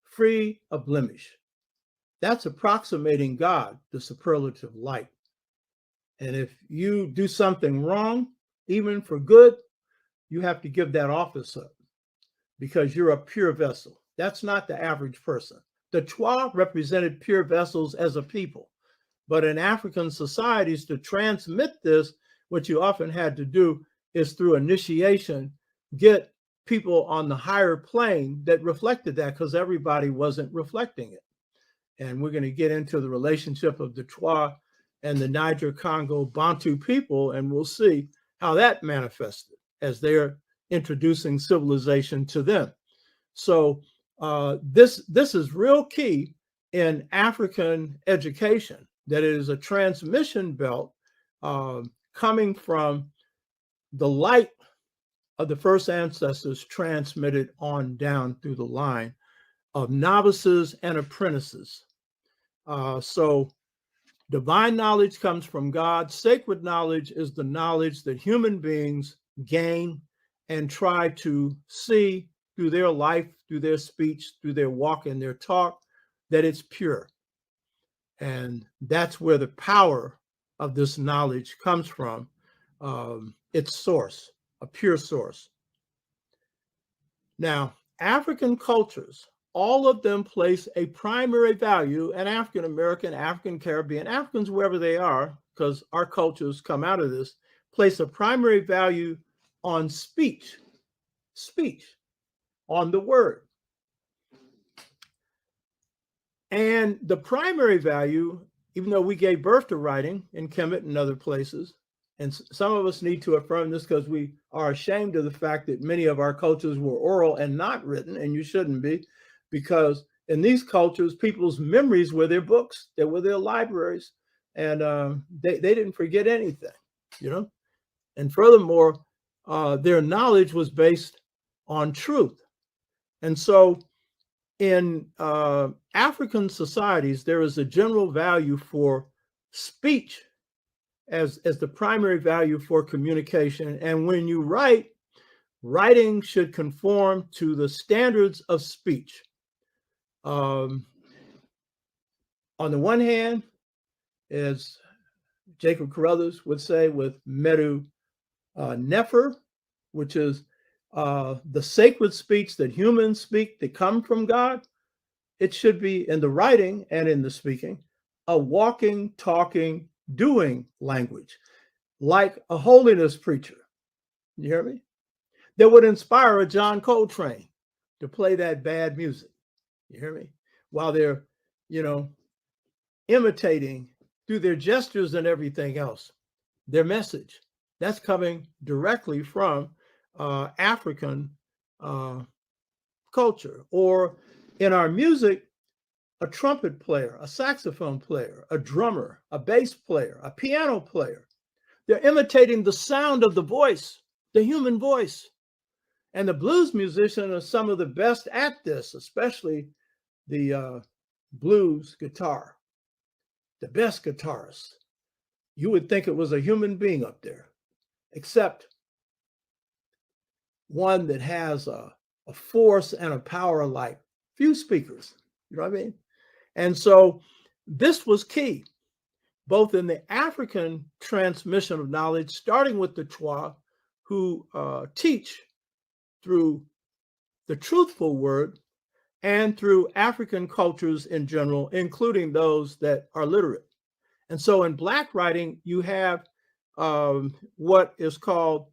[SPEAKER 1] free of blemish. That's approximating God, the superlative light. And if you do something wrong, even for good, you have to give that office up because you're a pure vessel. That's not the average person. The Chua represented pure vessels as a people. But in African societies, to transmit this, what you often had to do is through initiation, get people on the higher plane that reflected that because everybody wasn't reflecting it. And we're going to get into the relationship of the Chua and the Niger Congo Bantu people, and we'll see how that manifested as they're introducing civilization to them. So this is real key in African education, that it is a transmission belt coming from the light of the first ancestors transmitted on down through the line of novices and apprentices. So divine knowledge comes from God. Sacred knowledge is the knowledge that human beings gain and try to see through their life, through their speech, through their walk and their talk, that it's pure. And that's where the power of this knowledge comes from, its source, a pure source. Now, African cultures, all of them place a primary value, and African American, African Caribbean, Africans, wherever they are, because our cultures come out of this, place a primary value on speech, on the word. And the primary value, even though we gave birth to writing in Kemet and other places, and some of us need to affirm this because we are ashamed of the fact that many of our cultures were oral and not written, and you shouldn't be, because in these cultures, people's memories were their books, they were their libraries, and they didn't forget anything, you know? And furthermore, their knowledge was based on truth. And so In African societies, there is a general value for speech as the primary value for communication. And when you write, writing should conform to the standards of speech. On the one hand, as Jacob Carruthers would say, with Medu Nefer, which is the sacred speech that humans speak that come from God, it should be in the writing and in the speaking, a walking, talking, doing language, like a holiness preacher. You hear me? That would inspire a John Coltrane to play that bad music. You hear me? While they're, imitating through their gestures and everything else, their message. That's coming directly from African culture. Or in our music, a trumpet player, a saxophone player, a drummer, a bass player, a piano player. They're imitating the sound of the voice, the human voice. And the blues musicians are some of the best at this, especially the blues guitar, the best guitarists. You would think it was a human being up there, except one that has a force and a power like few speakers. You know what I mean? And so this was key, both in the African transmission of knowledge, starting with the Chua, who teach through the truthful word, and through African cultures in general, including those that are literate. And so in Black writing, you have what is called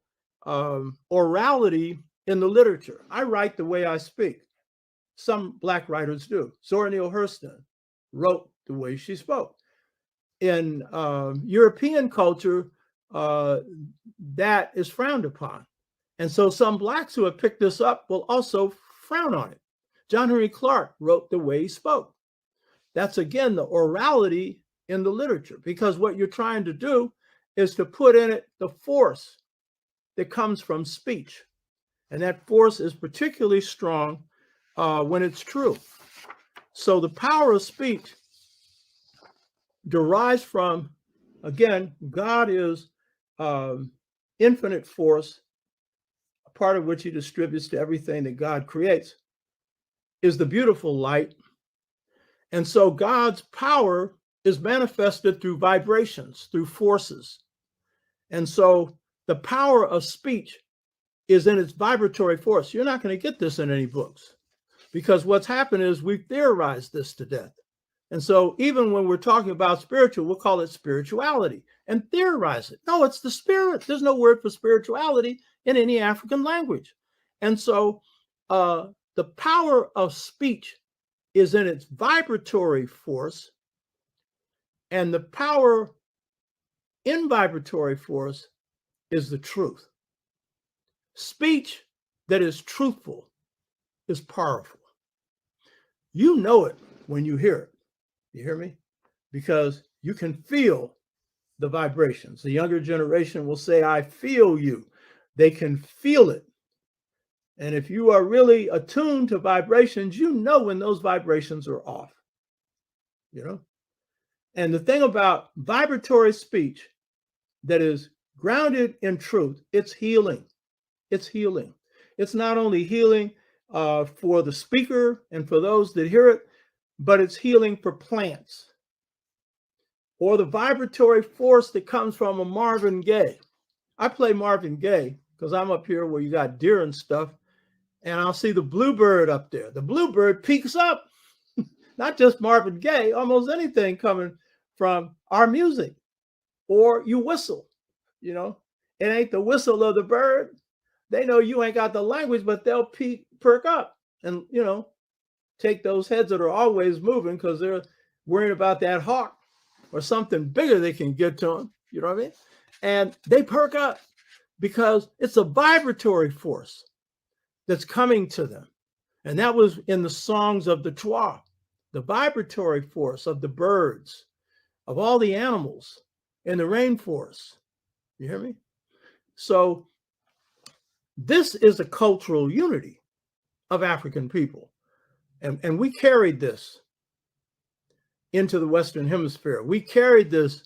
[SPEAKER 1] orality in the literature. I write the way I speak. Some Black writers do. Zora Neale Hurston wrote the way she spoke. In European culture, that is frowned upon. And so some Blacks who have picked this up will also frown on it. John Henry Clark wrote the way he spoke. That's, again, the orality in the literature, because what you're trying to do is to put in it the force that comes from speech. And that force is particularly strong when it's true. So the power of speech derives from, again, God is infinite force, a part of which he distributes to everything that God creates, is the beautiful light. And so God's power is manifested through vibrations, through forces. And so the power of speech is in its vibratory force. You're not going to get this in any books, because what's happened is we've theorized this to death. And so even when we're talking about spiritual, we'll call it spirituality and theorize it. No, it's the spirit. There's no word for spirituality in any African language. And so the power of speech is in its vibratory force, and the power in vibratory force is the truth. Speech that is truthful is powerful. You know it when you hear it. You hear me? Because you can feel the vibrations. The younger generation will say, I feel you. They can feel it. And if you are really attuned to vibrations, you know when those vibrations are off. And the thing about vibratory speech that is grounded in truth, it's healing. It's healing. It's not only healing for the speaker and for those that hear it, but it's healing for plants. Or the vibratory force that comes from a Marvin Gaye. I play Marvin Gaye because I'm up here where you got deer and stuff, and I'll see the bluebird up there. The bluebird peaks up. Not just Marvin Gaye, almost anything coming from our music. Or you whistle, it ain't the whistle of the bird. They know you ain't got the language, but they'll perk up and, take those heads that are always moving because they're worrying about that hawk or something bigger they can get to them. You know what I mean? And they perk up because it's a vibratory force that's coming to them. And that was in the songs of the Chua, the vibratory force of the birds, of all the animals in the rainforest. You hear me? So this is a cultural unity of African people. And we carried this into the Western Hemisphere. We carried this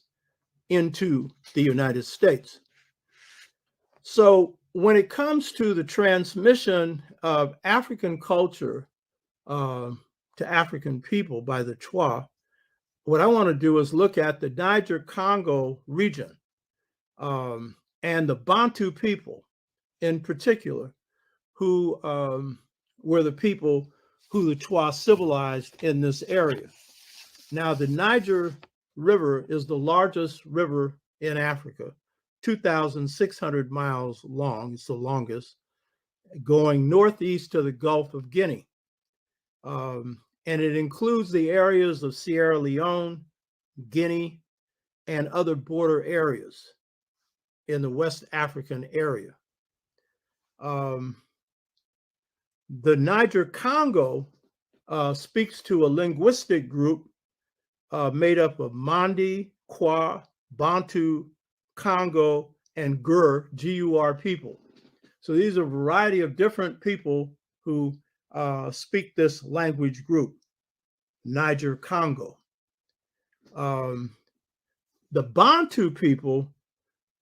[SPEAKER 1] into the United States. So when it comes to the transmission of African culture to African people by the Chua, what I want to do is look at the Niger Congo region and the Bantu people in particular, who were the people who the Chua civilized in this area. Now, the Niger River is the largest river in Africa, 2,600 miles long. It's the longest, going northeast to the Gulf of Guinea. And it includes the areas of Sierra Leone, Guinea, and other border areas in the West African area. The Niger Congo speaks to a linguistic group made up of Mandi, Chua, Bantu, Congo, and Gur, G-U-R people. So these are a variety of different people who speak this language group, Niger Congo. The Bantu people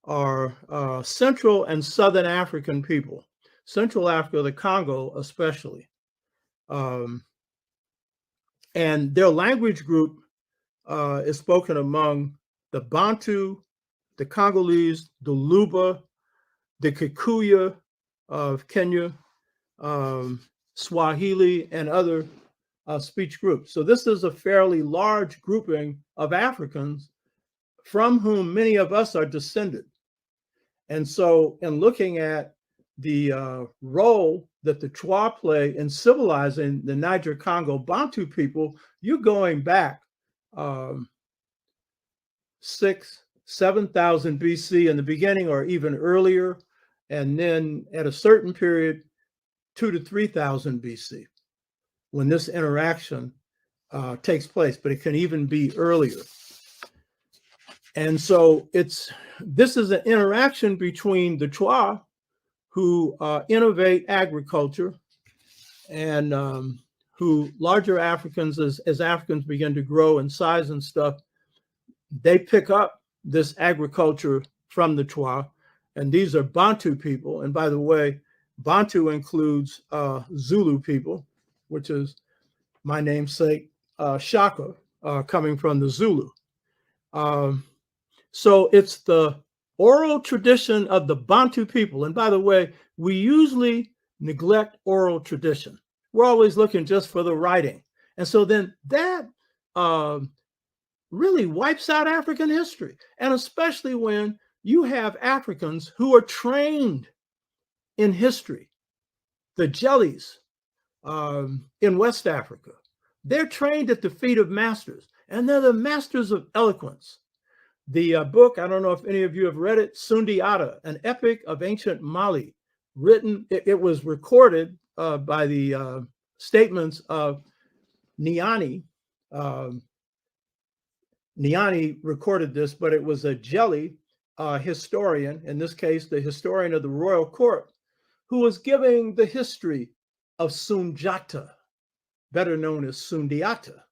[SPEAKER 1] are Central and Southern African people, Central Africa, the Congo especially. And their language group is spoken among the Bantu, the Congolese, the Luba, the Kikuyu of Kenya, Swahili, and other speech groups. So this is a fairly large grouping of Africans from whom many of us are descended. And so in looking at the role that the Chua play in civilizing the Niger Congo Bantu people, you're going back 7,000 BC in the beginning, or even earlier, and then at a certain period, 2,000 to 3,000 BC, when this interaction takes place, but it can even be earlier. And so this is an interaction between the Chua, who innovate agriculture, and who larger Africans, as Africans begin to grow in size and stuff, they pick up this agriculture from the Chua, and these are Bantu people. And by the way, Bantu includes Zulu people, which is my namesake, Shaka, coming from the Zulu. So it's the oral tradition of the Bantu people. And by the way, we usually neglect oral tradition. We're always looking just for the writing. And so then that really wipes out African history. And especially when you have Africans who are trained in history, the jellies in West Africa. They're trained at the feet of masters, and they're the masters of eloquence. The book, I don't know if any of you have read it, Sundiata, an epic of ancient Mali, written, it was recorded by the statements of Niani. Niani recorded this, but it was a jelly historian, in this case, the historian of the royal court, who was giving the history of Sundiata, better known as Sundiata,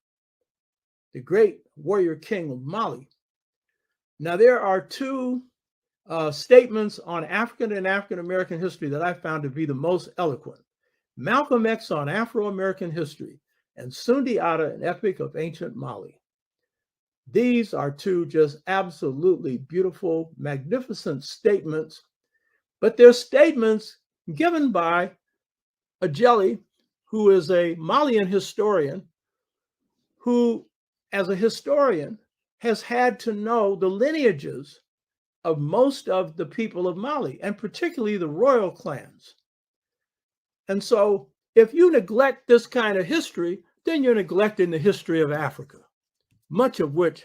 [SPEAKER 1] the great warrior king of Mali. Now, there are two statements on African and African-American history that I found to be the most eloquent. Malcolm X on Afro-American history, and Sundiata, an epic of ancient Mali. These are two just absolutely beautiful, magnificent statements, but they're statements given by a jelly who is a Malian historian, who, as a historian, has had to know the lineages of most of the people of Mali, and particularly the royal clans. And so if you neglect this kind of history, then you're neglecting the history of Africa, much of which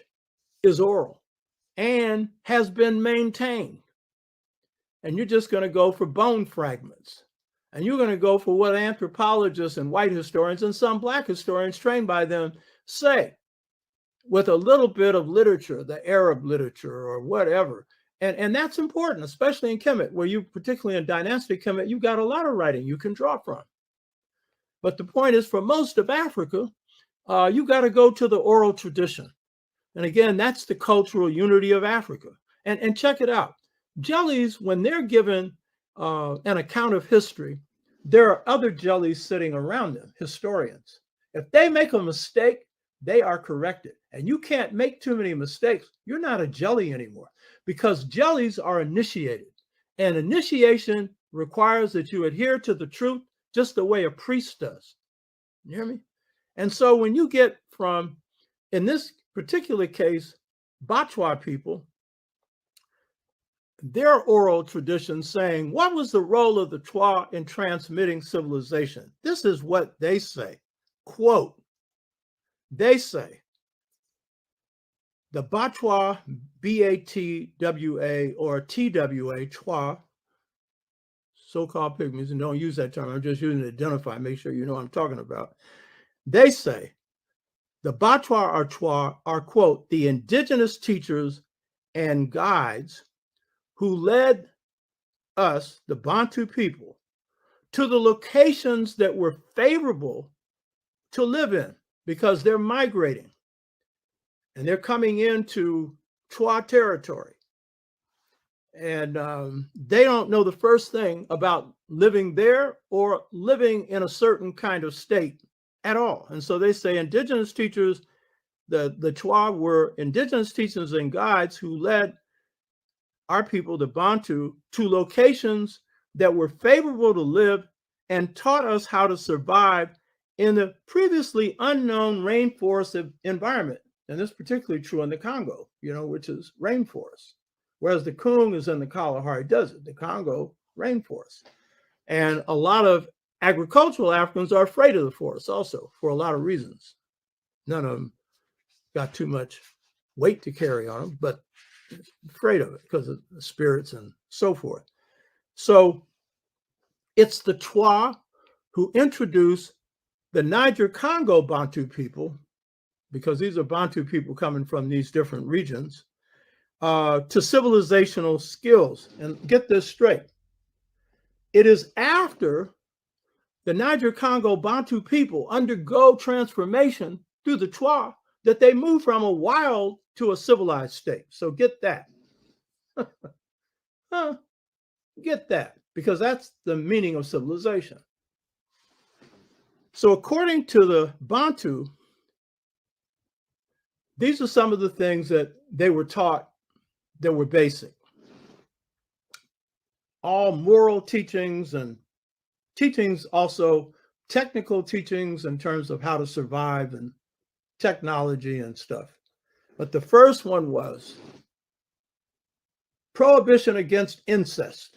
[SPEAKER 1] is oral and has been maintained. And you're just going to go for bone fragments. And you're going to go for what anthropologists and white historians and some Black historians trained by them say, with a little bit of literature, the Arab literature or whatever. And that's important, especially in Kemet, where you, particularly in dynastic Kemet, you've got a lot of writing you can draw from. But the point is, for most of Africa, you got to go to the oral tradition. And again, that's the cultural unity of Africa. And check it out. Jellies, when they're given an account of history, there are other jellies sitting around them, historians. If they make a mistake, they are corrected. And you can't make too many mistakes. You're not a jelly anymore, because jellies are initiated. And initiation requires that you adhere to the truth just the way a priest does. You hear me? And so when you get from, in this particular case, Chua people, their oral tradition saying, what was the role of the Chua in transmitting civilization? This is what they say. Quote, they say, the Chua, B-A-T-W-A or T-W-A, Chua, so-called pygmies, and don't use that term, I'm just using it to identify, make sure you know what I'm talking about. They say the Chua or Chua are, quote, the indigenous teachers and guides who led us, the Bantu people, to the locations that were favorable to live in, because they're migrating and they're coming into Chua territory. And they don't know the first thing about living there or living in a certain kind of state at all. And so they say indigenous teachers, the Chua were indigenous teachers and guides who led our people, the Bantu, to locations that were favorable to live and taught us how to survive in the previously unknown rainforest environment. And this is particularly true in the Congo, which is rainforest. Whereas the Kung is in the Kalahari Desert, the Congo rainforest. And a lot of agricultural Africans are afraid of the forest also, for a lot of reasons. None of them got too much weight to carry on them, but afraid of it because of the spirits and so forth. So it's the Chua who introduced the Niger Congo Bantu people, because these are Bantu people coming from these different regions, to civilizational skills. And get this straight. It is after the Niger Congo Bantu people undergo transformation through the Chua that they move from a wild to a civilized state. So get that. Get that, because that's the meaning of civilization. So according to the Bantu, these are some of the things that they were taught that were basic. All moral teachings and teachings, also technical teachings in terms of how to survive and technology and stuff. But the first one was prohibition against incest.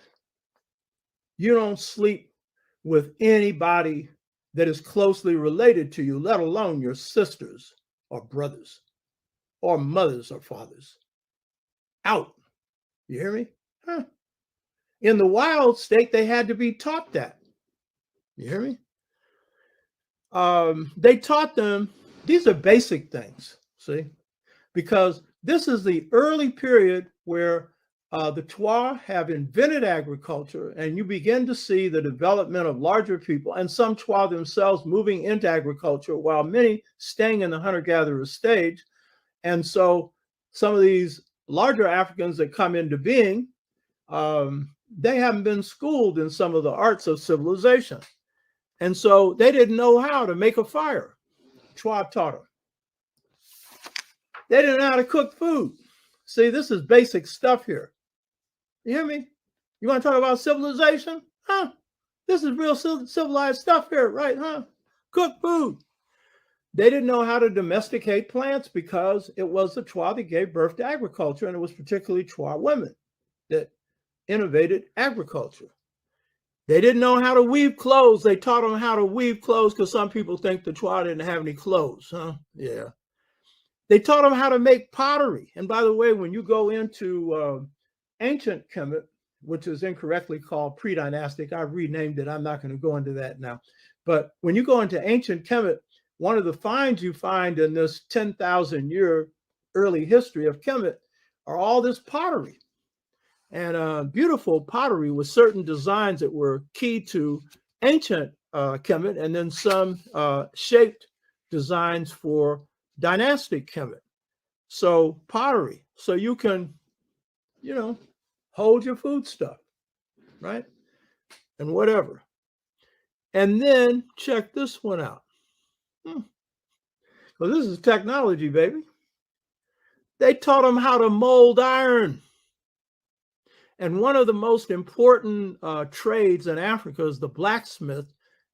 [SPEAKER 1] You don't sleep with anybody that is closely related to you, let alone your sisters or brothers or mothers or fathers. Out. You hear me? In the wild state, they had to be taught that. You hear me? They taught them, these are basic things, see? Because this is the early period where the Chua have invented agriculture, and you begin to see the development of larger people, and some Chua themselves moving into agriculture, while many staying in the hunter-gatherer stage. And so some of these larger Africans that come into being, they haven't been schooled in some of the arts of civilization. And so they didn't know how to make a fire. Chua taught them. They didn't know how to cook food. See, this is basic stuff here. You hear me? You want to talk about civilization? This is real civilized stuff here, right? Cook food. They didn't know how to domesticate plants, because it was the Chua that gave birth to agriculture, and it was particularly Chua women that innovated agriculture. They didn't know how to weave clothes. They taught them how to weave clothes, because some people think the Chua didn't have any clothes. Yeah. They taught them how to make pottery. And by the way, when you go into ancient Kemet, which is incorrectly called pre-dynastic, I've renamed it. I'm not going to go into that now. But when you go into ancient Kemet, one of the finds you find in this 10,000-year early history of Kemet are all this pottery. And beautiful pottery with certain designs that were key to ancient Kemet, and then some shaped designs for dynastic Kemet. So pottery, so you can, hold your food stuff, right? And whatever. And then check this one out. Well, this is technology, baby. They taught them how to mold iron. And one of the most important trades in Africa is the blacksmith.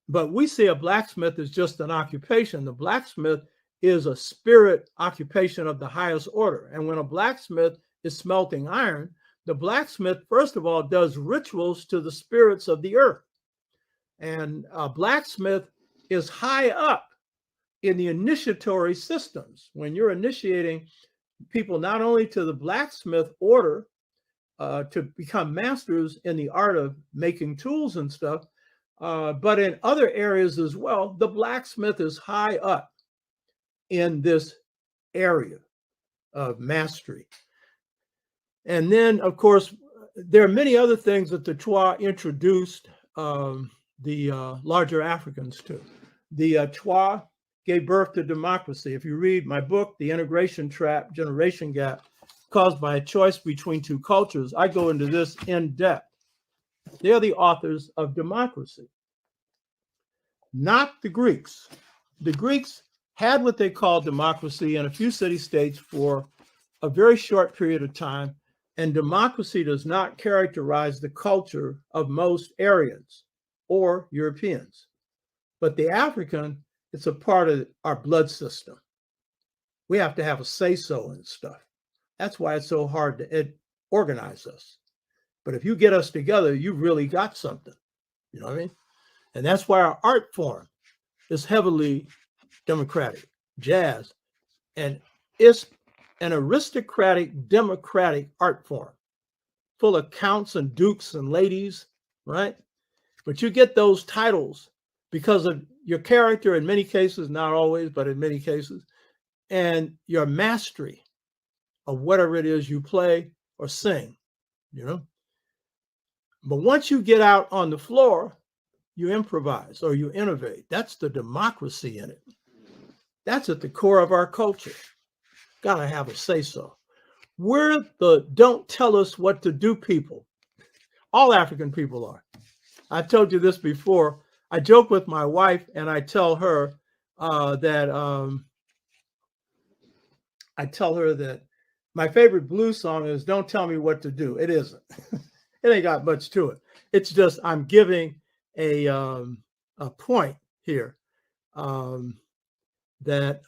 [SPEAKER 1] But we see a blacksmith as just an occupation. The blacksmith is a spirit occupation of the highest order. And when a blacksmith is smelting iron, the blacksmith, first of all, does rituals to the spirits of the earth. And a blacksmith is high up in the initiatory systems. When you're initiating people not only to the blacksmith order to become masters in the art of making tools and stuff, but in other areas as well, the blacksmith is high up in this area of mastery. And then, of course, there are many other things that the Chua introduced the larger Africans to. The Chua gave birth to democracy. If you read my book, The Integration Trap, Generation Gap, Caused by a Choice Between Two Cultures, I go into this in depth. They're the authors of democracy, not the Greeks. The Greeks had what they called democracy in a few city-states for a very short period of time, and democracy does not characterize the culture of most Aryans or Europeans. But the African, it's a part of our blood system. We have to have a say-so and stuff. That's why it's so hard to organize us. But if you get us together, you really got something. You know what I mean? And that's why our art form is heavily democratic, jazz. And it's an aristocratic, democratic art form, full of counts and dukes and ladies, right? But you get those titles because of your character in many cases, not always, but in many cases, and your mastery of whatever it is you play or sing, But once you get out on the floor, you improvise or you innovate. That's the democracy in it. That's at the core of our culture. Gotta have a say-so. We're the don't tell us what to do people. All African people are. I've told you this before. I joke with my wife and I tell her that my favorite blues song is Don't Tell Me What to Do. It isn't. It ain't got much to it. It's just I'm giving a point here that,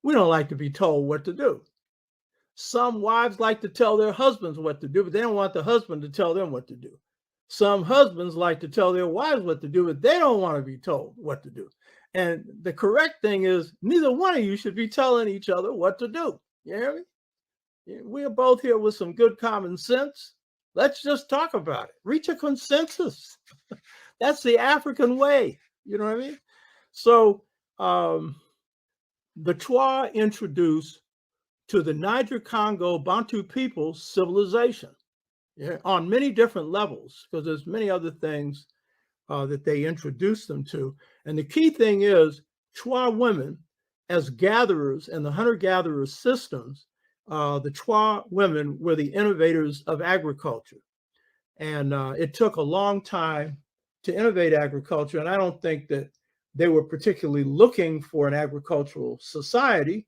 [SPEAKER 1] we don't like to be told what to do. Some wives like to tell their husbands what to do, but they don't want the husband to tell them what to do. Some husbands like to tell their wives what to do, but they don't want to be told what to do. And the correct thing is neither one of you should be telling each other what to do. You hear me? We are both here with some good common sense. Let's just talk about it. Reach a consensus. That's the African way. You know what I mean? So the Chua introduced to the Niger Congo Bantu peoples civilization on many different levels, because there's many other things that they introduced them to. And the key thing is Chua women as gatherers in the hunter-gatherer systems, the Chua women were the innovators of agriculture. And it took a long time to innovate agriculture. And I don't think that they were particularly looking for an agricultural society.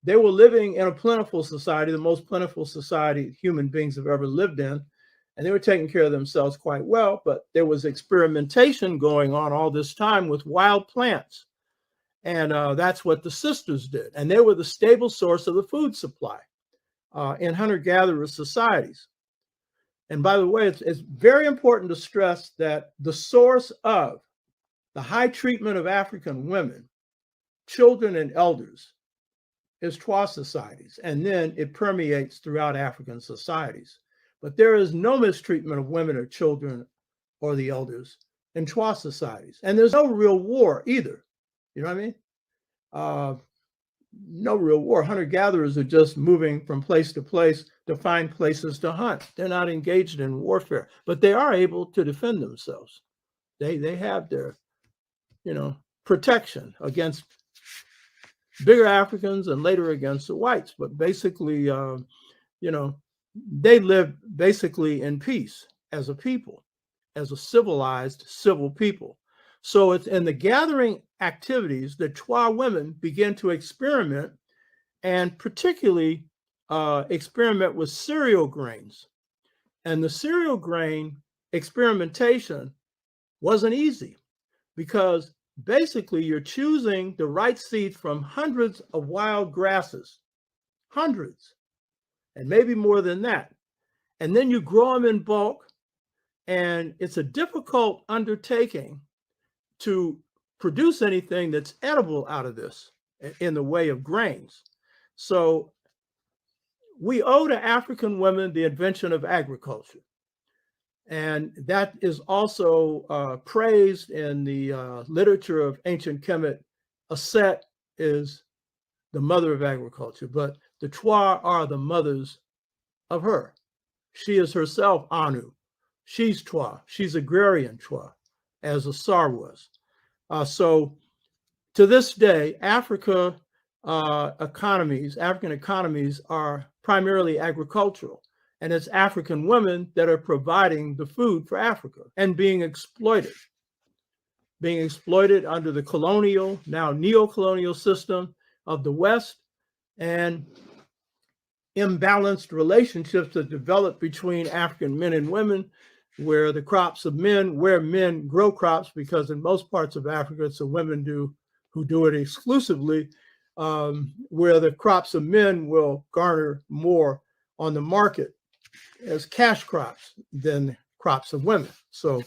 [SPEAKER 1] They were living in a plentiful society, the most plentiful society human beings have ever lived in. And they were taking care of themselves quite well, but there was experimentation going on all this time with wild plants. And that's what the sisters did. And they were the stable source of the food supply in hunter-gatherer societies. And by the way, it's very important to stress that the source of the high treatment of African women, children, and elders is Chua societies. And then it permeates throughout African societies. But there is no mistreatment of women or children or the elders in Chua societies. And there's no real war either. You know what I mean? No real war. Hunter-gatherers are just moving from place to place to find places to hunt. They're not engaged in warfare, but they are able to defend themselves. They have their, protection against bigger Africans and later against the whites. But basically, they live basically in peace as a people, as a civilized civil people. So it's in the gathering activities that Chua women begin to experiment, and particularly experiment with cereal grains. And the cereal grain experimentation wasn't easy, because basically you're choosing the right seed from hundreds of wild grasses, hundreds, and maybe more than that. And then you grow them in bulk, and it's a difficult undertaking to produce anything that's edible out of this in the way of grains. So we owe to African women the invention of agriculture. And that is also praised in the literature of ancient Kemet. Aset is the mother of agriculture, but the Chua are the mothers of her. She is herself Anu. She's Chua. She's agrarian Chua, as Asar was. So to this day, African economies are primarily agricultural. And it's African women that are providing the food for Africa and being exploited under the colonial, now neo-colonial system of the West, and imbalanced relationships that develop between African men and women, where the crops of men, where men grow crops, because in most parts of Africa, it's the women who do it exclusively, where the crops of men will garner more on the market as cash crops than crops of women. So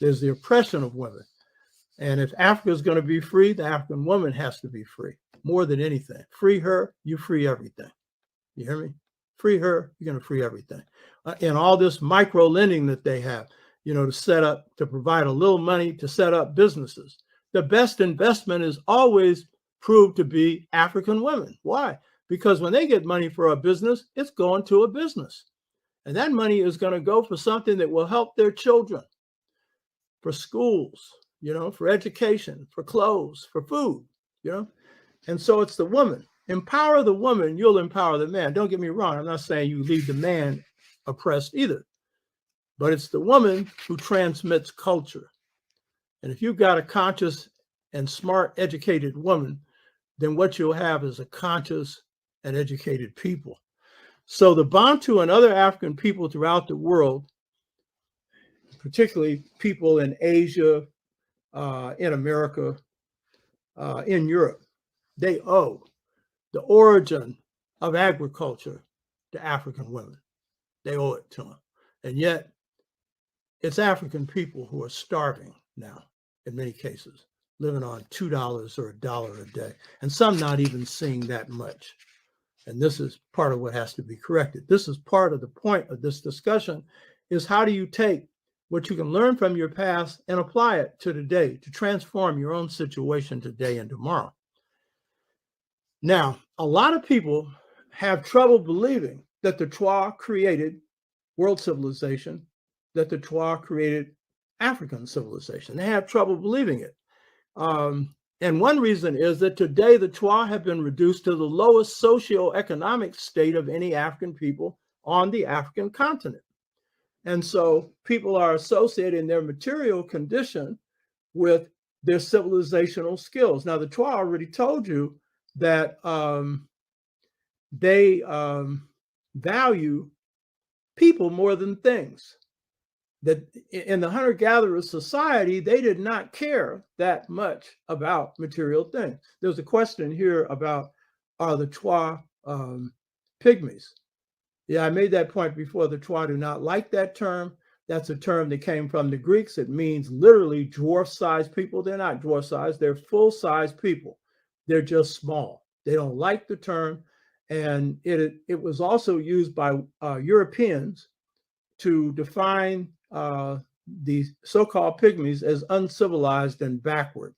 [SPEAKER 1] there's the oppression of women. And if Africa is going to be free, the African woman has to be free more than anything. Free her, you free everything. You hear me? Free her, you're going to free everything. And all this micro lending that they have, to provide a little money to set up businesses. The best investment is always proved to be African women. Why? Because when they get money for a business, it's going to a business. And that money is going to go for something that will help their children, for schools, for education, for clothes, for food, And so it's the woman. Empower the woman, you'll empower the man. Don't get me wrong. I'm not saying you leave the man oppressed either. But it's the woman who transmits culture. And if you've got a conscious and smart, educated woman, then what you'll have is a conscious and educated people. So the Bantu and other African people throughout the world, particularly people in Asia, in America, in Europe, they owe the origin of agriculture to African women. They owe it to them. And yet it's African people who are starving now, in many cases, living on $2 or $1 a day, and some not even seeing that much. And this is part of what has to be corrected. This is part of the point of this discussion, is how do you take what you can learn from your past and apply it to today to transform your own situation today and tomorrow. Now, a lot of people have trouble believing that the Chua created world civilization, that the Chua created African civilization. They have trouble believing it. And one reason is that today the Chua have been reduced to the lowest socioeconomic state of any African people on the African continent. And so people are associating their material condition with their civilizational skills. Now, the Chua already told you that they value people more than things. That in the hunter-gatherer society, they did not care that much about material things. There's a question here about, are the Chua pygmies? Yeah, I made that point before. The Chua do not like that term. That's a term that came from the Greeks. It means literally dwarf-sized people. They're not dwarf-sized. They're full-sized people. They're just small. They don't like the term. And it was also used by Europeans to define the so-called pygmies as uncivilized and backward.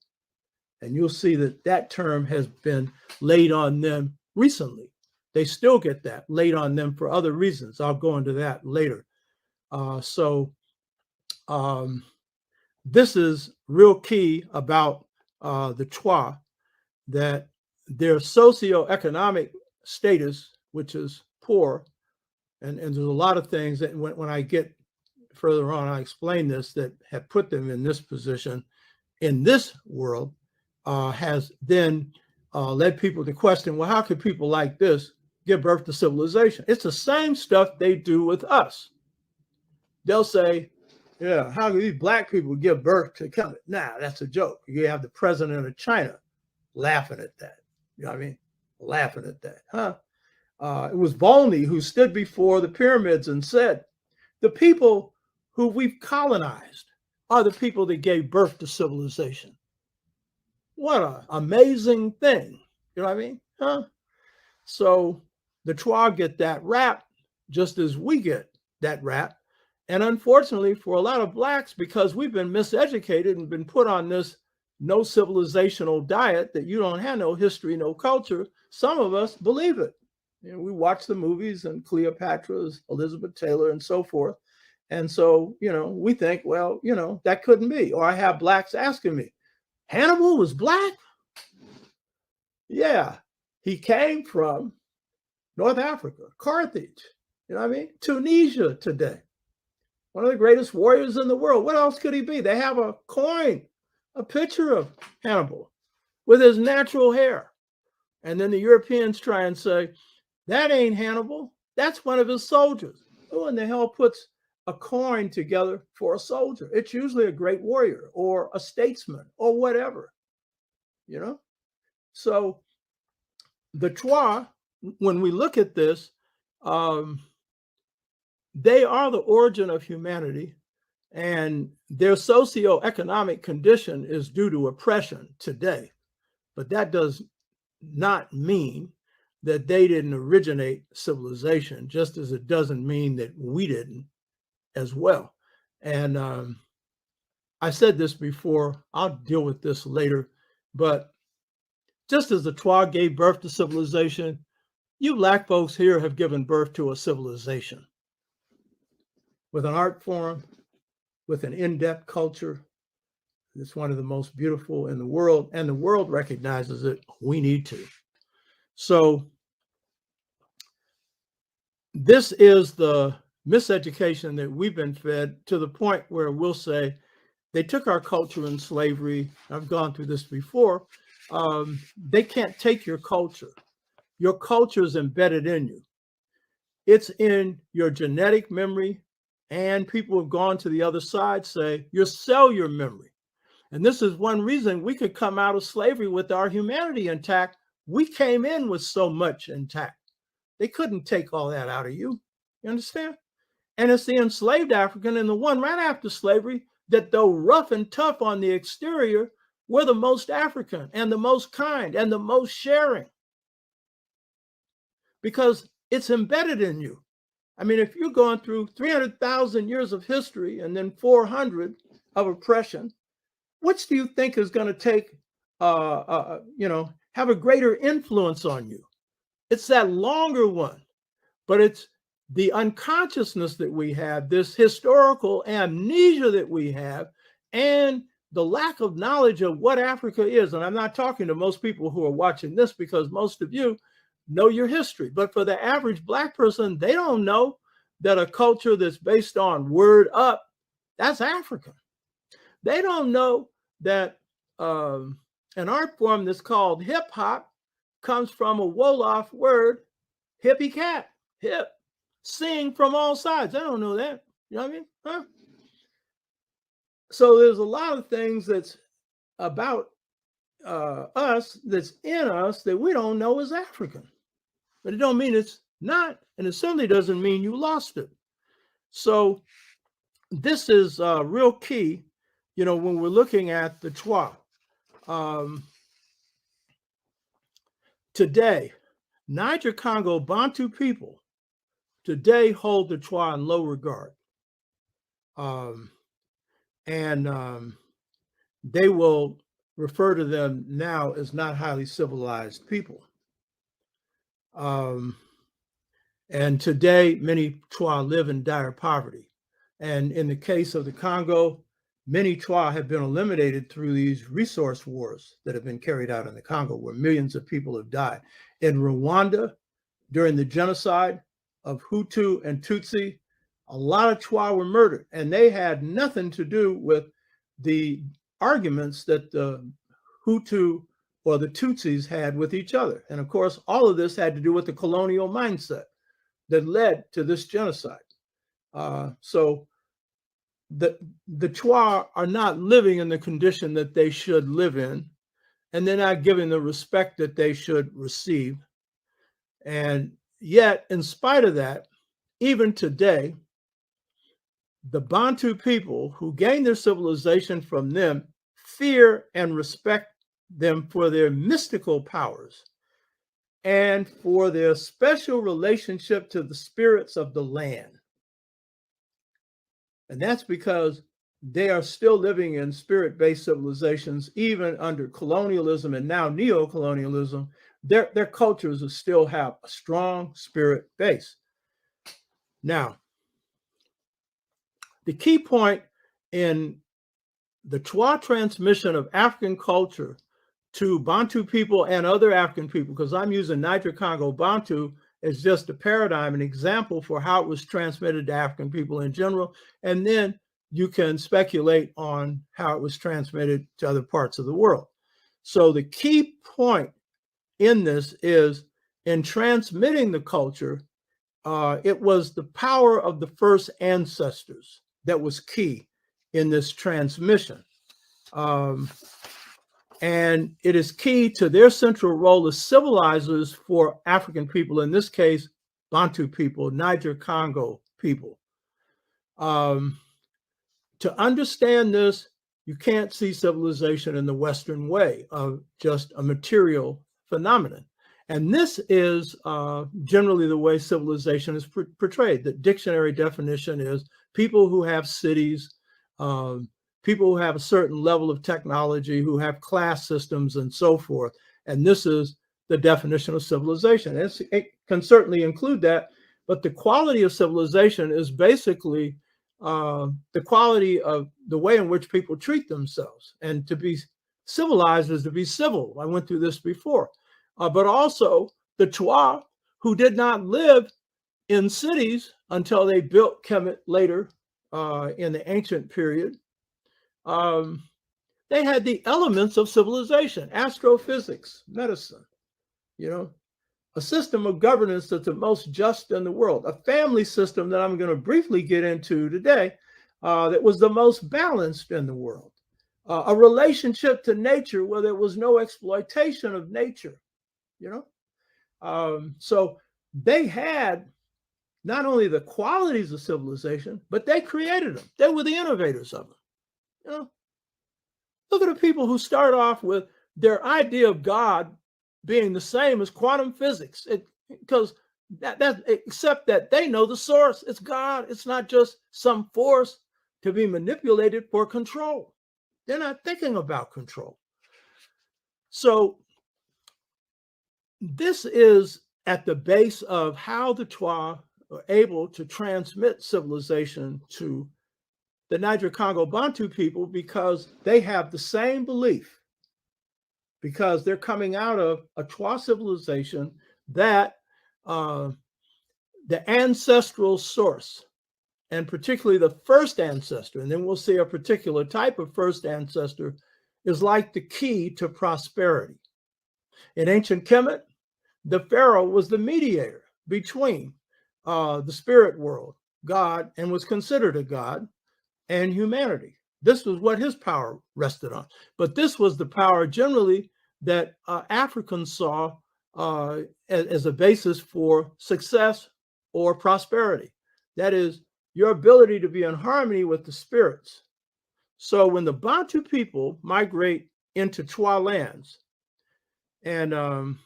[SPEAKER 1] And you'll see that that term has been laid on them recently. They still get that laid on them for other reasons. I'll go into that later. this is real key about the Chua, that their socioeconomic status, which is poor, and there's a lot of things that when I get further on, I explain this, that have put them in this position in this world, has then led people to question, well, how could people like this give birth to civilization? It's the same stuff they do with us. They'll say, yeah, how can these black people give birth to coming? Nah, that's a joke. You have the president of China laughing at that. You know what I mean? Laughing at that, huh? It was Volney who stood before the pyramids and said, the people who we've colonized are the people that gave birth to civilization. What an amazing thing. You know what I mean? Huh? So the Chua get that rap just as we get that rap. And unfortunately for a lot of blacks, because we've been miseducated and been put on this no civilizational diet that you don't have no history, no culture, some of us believe it. You know, we watch the movies and Cleopatra's, Elizabeth Taylor, and so forth. And so, you know, we think, well, you know, that couldn't be. Or I have blacks asking me, Hannibal was black? Yeah, he came from North Africa, Carthage, you know what I mean? Tunisia today. One of the greatest warriors in the world. What else could he be? They have a coin, a picture of Hannibal with his natural hair. And then the Europeans try and say, that ain't Hannibal. That's one of his soldiers. Who in the hell puts a coin together for a soldier? It's usually a great warrior or a statesman or whatever, you know? So the Chua, when we look at this, they are the origin of humanity, and their socioeconomic condition is due to oppression today. But that does not mean that they didn't originate civilization, just as it doesn't mean that we didn't as well. And I said this before, I'll deal with this later, but just as the Chua gave birth to civilization, you black folks here have given birth to a civilization with an art form, with an in-depth culture. It's one of the most beautiful in the world, and the world recognizes it. We need to. So this is the miseducation that we've been fed, to the point where we'll say they took our culture in slavery. I've gone through this before. They can't take your culture. Your culture is embedded in you. It's in your genetic memory, and people have gone to the other side, say your cellular memory. And this is one reason we could come out of slavery with our humanity intact. We came in with so much intact. They couldn't take all that out of you. You understand? And it's the enslaved African and the one right after slavery that, though rough and tough on the exterior, were the most African and the most kind and the most sharing. Because it's embedded in you. I mean, if you're going through 300,000 years of history and then 400 of oppression, which do you think is going to take, have a greater influence on you? It's that longer one, but it's the unconsciousness that we have, this historical amnesia that we have, and the lack of knowledge of what Africa is. And I'm not talking to most people who are watching this, because most of you know your history. But for the average black person, they don't know that a culture that's based on word up, that's African. They don't know that an art form that's called hip hop comes from a Wolof word, hippie cat, hip, sing from all sides. I don't know that. You know what I mean? Huh? So there's a lot of things that's about us, that's in us, that we don't know is African. But it don't mean it's not, and it certainly doesn't mean you lost it. So this is real key, you know, when we're looking at the Chua. Today, Niger Congo Bantu people today hold the Chua in low regard. They will refer to them now as not highly civilized people. And today, many Chua live in dire poverty. And in the case of the Congo, many Chua have been eliminated through these resource wars that have been carried out in the Congo, where millions of people have died. In Rwanda, during the genocide of Hutu and Tutsi, a lot of Chua were murdered, and they had nothing to do with the arguments that the Hutu or the Tutsis had with each other. And of course, all of this had to do with the colonial mindset that led to this genocide. So the Chua are not living in the condition that they should live in, and they're not given the respect that they should receive. And yet, in spite of that, even today, the Bantu people who gained their civilization from them fear and respect them for their mystical powers and for their special relationship to the spirits of the land. And that's because they are still living in spirit-based civilizations, even under colonialism and now neo-colonialism. Their cultures still have a strong spirit base. Now, the key point in the Chua transmission of African culture to Bantu people and other African people, because I'm using Niger Congo Bantu as just a paradigm, an example for how it was transmitted to African people in general, and then you can speculate on how it was transmitted to other parts of the world. So the key point in this is, in transmitting the culture, it was the power of the first ancestors that was key in this transmission. And it is key to their central role as civilizers for African people, in this case, Bantu people, Niger Congo people. To understand this, you can't see civilization in the Western way of just a material phenomenon. And this is generally the way civilization is portrayed. The dictionary definition is people who have cities, people who have a certain level of technology, who have class systems and so forth. And this is the definition of civilization. It can certainly include that, but the quality of civilization is basically the quality of the way in which people treat themselves. And to be civilized is to be civil. I went through this before. But also the Chua, who did not live in cities until they built Kemet later in the ancient period, they had the elements of civilization: astrophysics, medicine, a system of governance that's the most just in the world, a family system that I'm going to briefly get into today that was the most balanced in the world, a relationship to nature where there was no exploitation of nature, so they had not only the qualities of civilization, but they created them. They were the innovators of them. Look at the people who start off with their idea of God being the same as quantum physics, because except that they know the source. It's God. It's not just some force to be manipulated for control. They're not thinking about control. So this is at the base of how the Chua are able to transmit civilization to the Niger Congo Bantu people, because they have the same belief, because they're coming out of a Chua civilization that the ancestral source, and particularly the first ancestor, and then we'll see a particular type of first ancestor, is like the key to prosperity. In ancient Kemet, the pharaoh was the mediator between the spirit world, God, and was considered a god, and humanity. This was what his power rested on. But this was the power generally that Africans saw as a basis for success or prosperity. That is, your ability to be in harmony with the spirits. So when the Bantu people migrate into Chua lands, and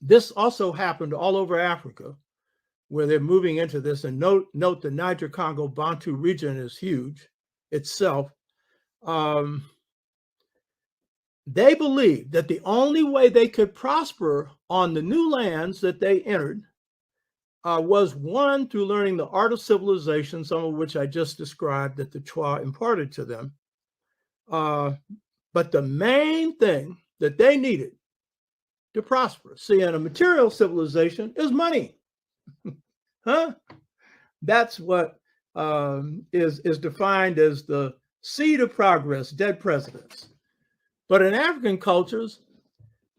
[SPEAKER 1] this also happened all over Africa, where they're moving into this, and note the Niger Congo Bantu region is huge itself. They believed that the only way they could prosper on the new lands that they entered was one, through learning the art of civilization, some of which I just described that the Chua imparted to them. But the main thing that they needed to prosper, see, in a material civilization, is money. Huh? That's what is defined as the seed of progress, dead presidents. But in African cultures,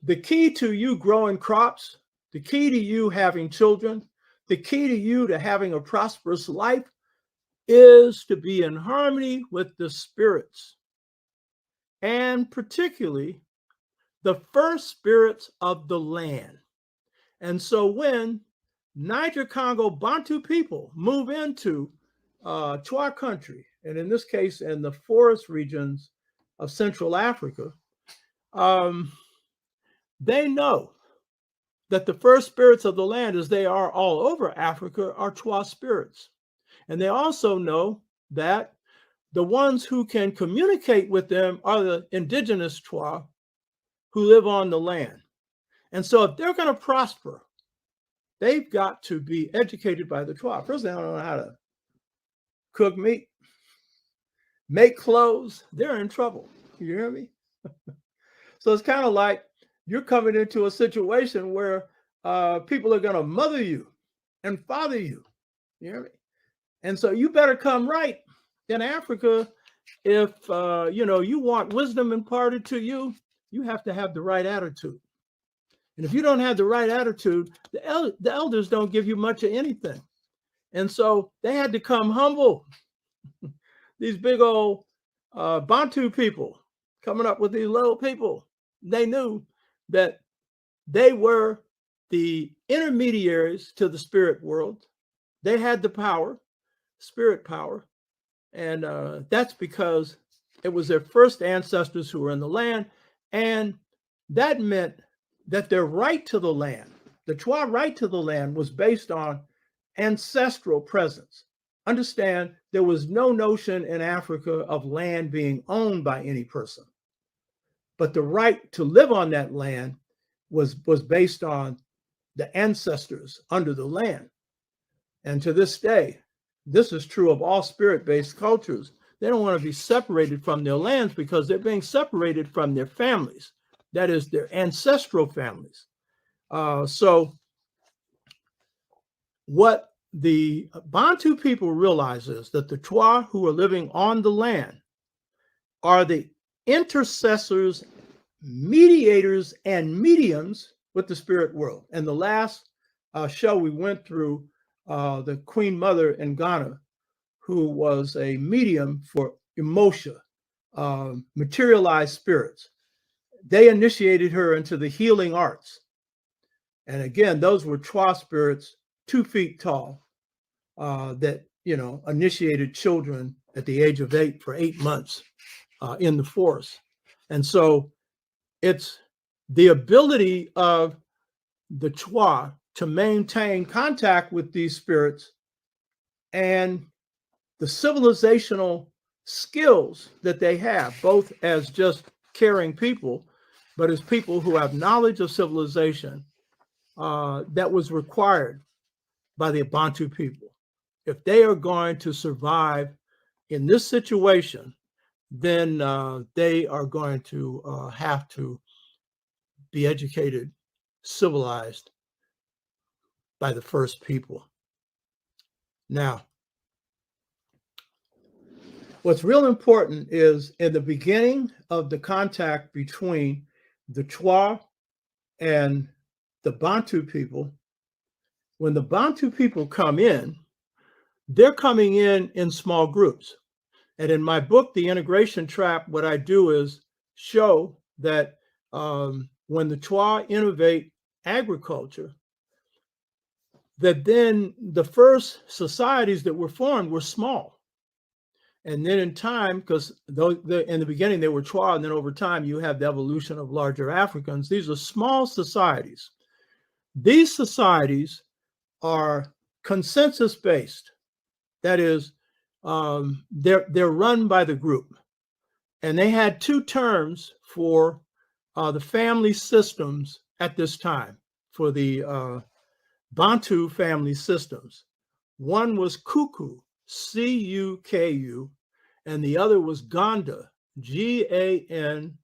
[SPEAKER 1] the key to you growing crops, the key to you having children, the key to you to having a prosperous life is to be in harmony with the spirits, and particularly the first spirits of the land. And so when Niger Congo Bantu people move into Chua country, and in this case, in the forest regions of Central Africa, they know that the first spirits of the land, as they are all over Africa, are Chua spirits. And they also know that the ones who can communicate with them are the indigenous Chua who live on the land. And so if they're going to prosper, they've got to be educated by the Chua. First, they don't know how to cook meat, make clothes. They're in trouble. You hear me? So it's kind of like you're coming into a situation where people are going to mother you and father you. You hear me? And so you better come right in Africa. If you want wisdom imparted to you, you have to have the right attitude. And if you don't have the right attitude, the elders don't give you much of anything. And so they had to come humble. These big old Bantu people coming up with these little people, they knew that they were the intermediaries to the spirit world. They had the power, spirit power. And that's because it was their first ancestors who were in the land. And that meant that their right to the land, the Chua right to the land, was based on ancestral presence. Understand, there was no notion in Africa of land being owned by any person. But the right to live on that land was based on the ancestors under the land. And to this day, this is true of all spirit-based cultures. They don't want to be separated from their lands because they're being separated from their families. That is, their ancestral families. So what the Bantu people realize is that the Chua who are living on the land are the intercessors, mediators, and mediums with the spirit world. And the last show we went through, the Queen Mother in Ghana, who was a medium for emotion, materialized spirits. They initiated her into the healing arts. And again, those were Chua spirits, 2 feet tall, that, initiated children at the age of 8 for 8 months in the forest. And so it's the ability of the Chua to maintain contact with these spirits and the civilizational skills that they have, both as just caring people, but as people who have knowledge of civilization that was required by the Bantu people. If they are going to survive in this situation, then they are going to have to be educated, civilized by the first people. Now, what's real important is in the beginning of the contact between the Chua and the Bantu people, when the Bantu people come in, they're coming in small groups. And in my book, The Integration Trap, what I do is show that when the Chua innovate agriculture, that then the first societies that were formed were small. And then in time, because in the beginning they were Chua, and then over time you have the evolution of larger Africans, these are small societies. These societies are consensus-based. That is, they're run by the group. And they had 2 terms for the family systems at this time, for the Bantu family systems. One was Kuku, C-U-K-U, and the other was Ganda, G-A-N-D-A,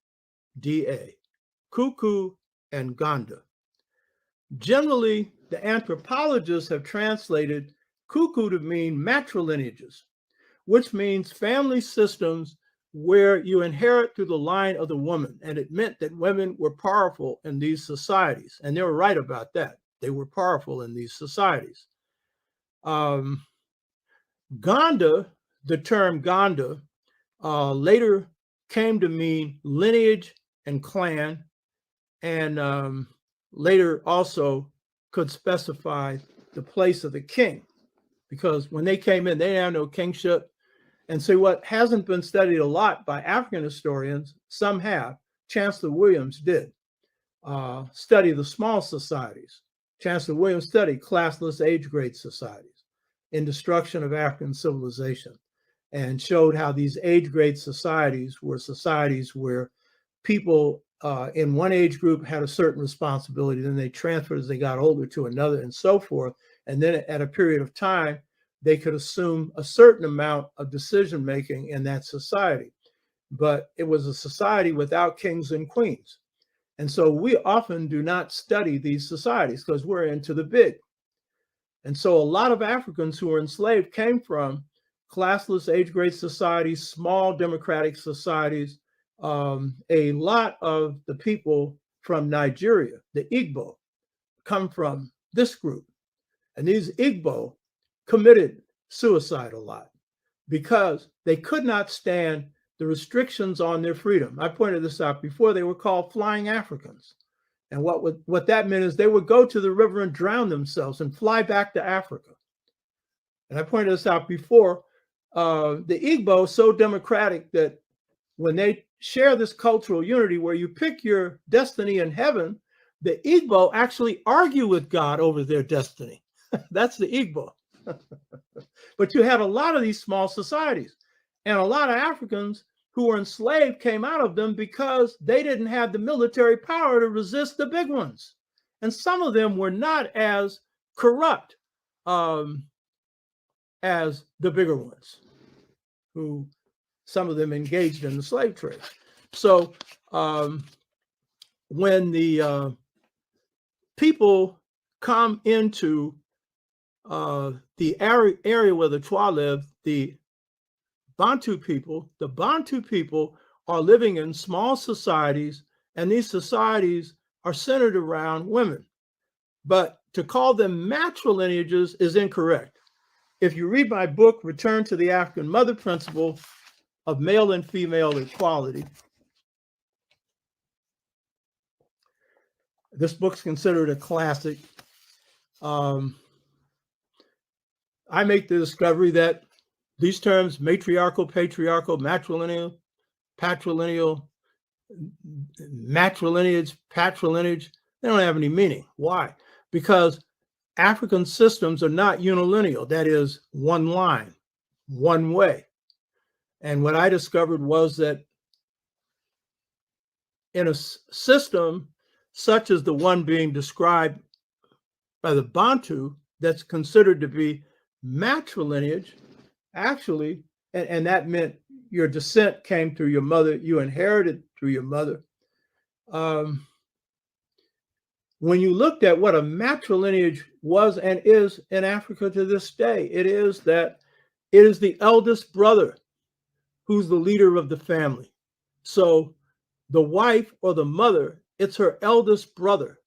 [SPEAKER 1] Kuku and Ganda. Generally, the anthropologists have translated Kuku to mean matrilineages, which means family systems where you inherit through the line of the woman. And it meant that women were powerful in these societies. And they were right about that. They were powerful in these societies. Ganda, the term Ganda, later came to mean lineage and clan, and later also could specify the place of the king, because when they came in, they didn't have no kingship. And so what hasn't been studied a lot by African historians, some have, Chancellor Williams did, study the small societies. Chancellor Williams studied classless age grade societies in Destruction of African Civilization, and showed how these age grade societies were societies where people in one age group had a certain responsibility, then they transferred as they got older to another, and so forth. And then at a period of time, they could assume a certain amount of decision making in that society. But it was a society without kings and queens. And so we often do not study these societies because we're into the big. And so a lot of Africans who were enslaved came from classless age grade societies, small democratic societies. A lot of the people from Nigeria, the Igbo, come from this group. And these Igbo committed suicide a lot because they could not stand the restrictions on their freedom. I pointed this out before. They were called flying Africans. And what that meant is they would go to the river and drown themselves and fly back to Africa. And I pointed this out before. The Igbo so democratic that when they share this cultural unity where you pick your destiny in heaven, the Igbo actually argue with God over their destiny. That's the Igbo. But you had a lot of these small societies, and a lot of Africans who were enslaved came out of them because they didn't have the military power to resist the big ones. And some of them were not as corrupt as the bigger ones, who some of them engaged in the slave trade. So when the people come into the area where the Chua live, the Bantu people are living in small societies, and these societies are centered around women. But to call them matrilineages is incorrect. If you read my book, Return to the African Mother Principle of Male and Female Equality, this book's considered a classic. I make the discovery that these terms, matriarchal, patriarchal, matrilineal, patrilineal, matrilineage, patrilineage, they don't have any meaning. Why? Because African systems are not unilineal. That is, one line, one way. And what I discovered was that in a system such as the one being described by the Bantu, that's considered to be matrilineage, actually, and that meant your descent came through your mother, you inherited through your mother. When you looked at what a matrilineage was and is in Africa to this day, it is that it is the eldest brother who's the leader of the family. So the wife or the mother, it's her eldest brother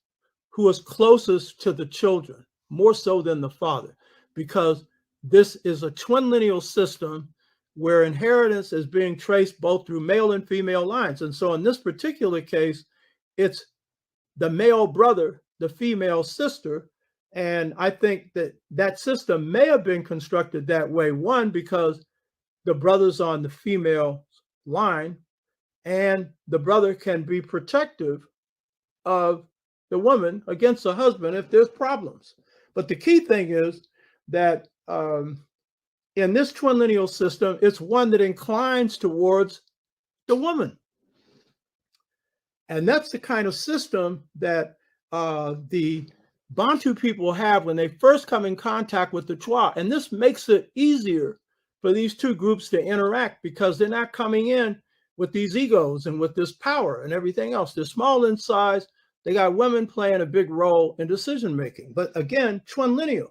[SPEAKER 1] who is closest to the children, more so than the father, because this is a twin lineal system where inheritance is being traced both through male and female lines. And so in this particular case, it's the male brother, the female sister. And I think that that system may have been constructed that way, one, because the brother's on the female line, and the brother can be protective of the woman against the husband if there's problems. But the key thing is that in this twin lineal system, it's one that inclines towards the woman. And that's the kind of system that the Bantu people have when they first come in contact with the Chua. And this makes it easier for these two groups to interact because they're not coming in with these egos and with this power and everything else. They're small in size. They got women playing a big role in decision making. But again, twinlineal.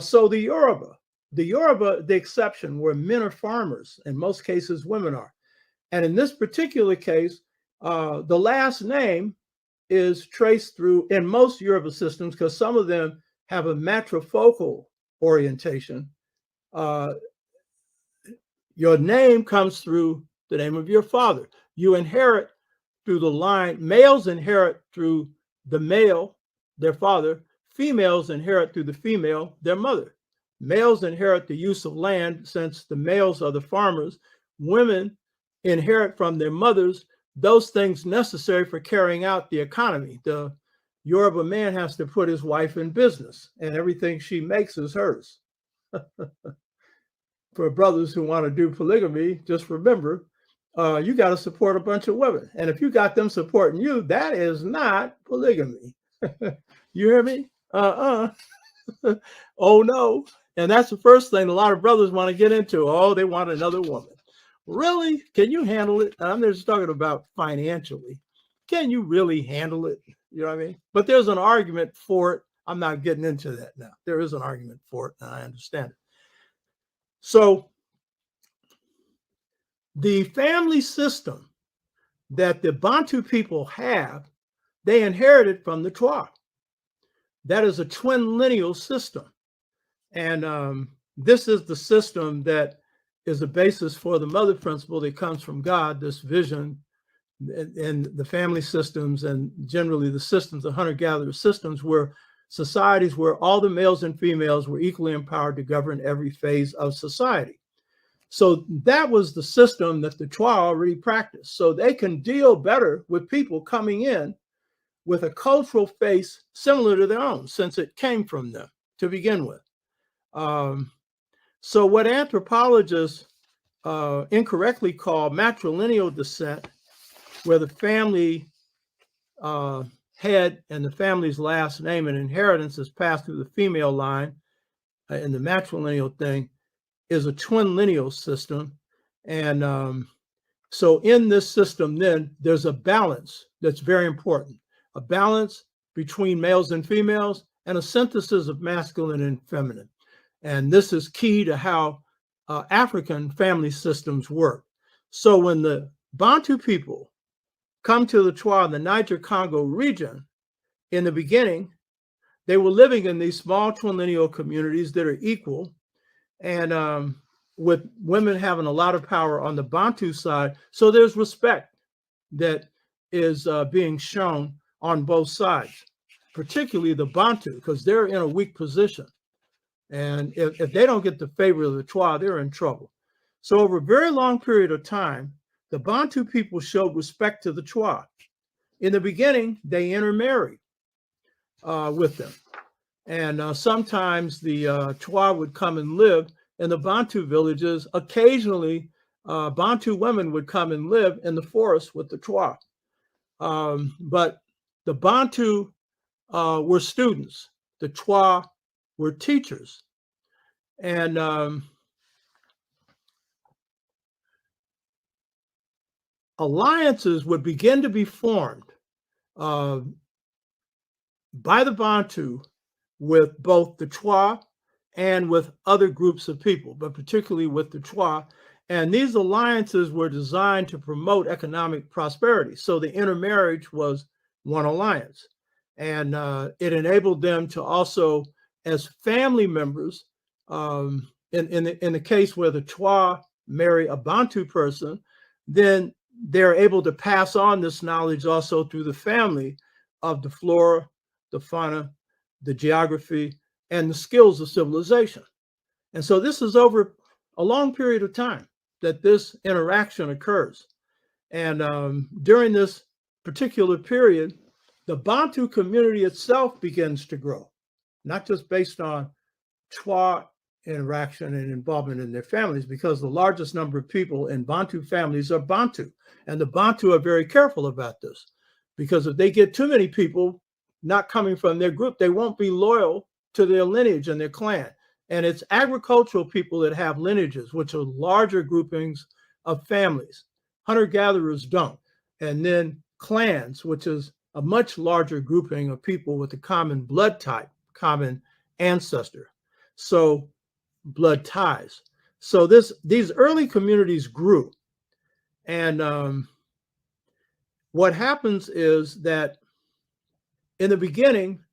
[SPEAKER 1] So the Yoruba, the exception, where men are farmers. In most cases, women are. And in this particular case, the last name is traced through, in most Yoruba systems, because some of them have a matrifocal orientation. Your name comes through the name of your father. You inherit through the line. Males inherit through the male, their father. Females inherit through the female, their mother. Males inherit the use of land, since the males are the farmers. Women inherit from their mothers those things necessary for carrying out the economy. The Yoruba man has to put his wife in business, and everything she makes is hers. For brothers who want to do polygamy, just remember, you got to support a bunch of women. And if you got them supporting you, that is not polygamy. You hear me? Oh, no. And that's the first thing a lot of brothers want to get into. Oh, they want another woman. Really? Can you handle it? I'm just talking about financially. Can you really handle it? You know what I mean? But there's an argument for it. I'm not getting into that now. There is an argument for it, and I understand it. So the family system that the Bantu people have, they inherited from the Chua. That is a twin lineal system. And this is the system that is the basis for the mother principle that comes from God, this vision, and the family systems, and generally the systems, the hunter-gatherer systems, where societies where all the males and females were equally empowered to govern every phase of society. So that was the system that the Chua already practiced. So they can deal better with people coming in with a cultural face similar to their own, since it came from them to begin with. So what anthropologists incorrectly call matrilineal descent, where the family head and the family's last name and inheritance is passed through the female line in the matrilineal thing, is a twin lineal system. And so in this system, then there's a balance that's very important, a balance between males and females, and a synthesis of masculine and feminine. And this is key to how African family systems work. So when the Bantu people come to the Chua in the Niger Congo region, in the beginning, they were living in these small twinlineal communities that are equal, and with women having a lot of power on the Bantu side. So there's respect that is being shown on both sides, particularly the Bantu, because they're in a weak position. And if they don't get the favor of the Chua, they're in trouble. So over a very long period of time, the Bantu people showed respect to the Chua. In the beginning, they intermarried with them. And sometimes the Chua would come and live in the Bantu villages. Occasionally, Bantu women would come and live in the forest with the Chua. But the Bantu were students. The Chua were teachers. And alliances would begin to be formed by the Bantu with both the Chua and with other groups of people, but particularly with the Chua. And these alliances were designed to promote economic prosperity. So the intermarriage was one alliance. And it enabled them to also, as family members, in the case where the Chua marry a Bantu person, then they're able to pass on this knowledge also through the family of the flora, the fauna, the geography, and the skills of civilization. And so this is over a long period of time that this interaction occurs. And during this particular period, the Bantu community itself begins to grow, not just based on Chua interaction and involvement in their families, because the largest number of people in Bantu families are Bantu. And the Bantu are very careful about this, because if they get too many people, not coming from their group, they won't be loyal to their lineage and their clan. And it's agricultural people that have lineages, which are larger groupings of families. Hunter-gatherers don't. And then clans, which is a much larger grouping of people with a common blood type, common ancestor. So blood ties. So these early communities grew. And what happens is that in the beginning,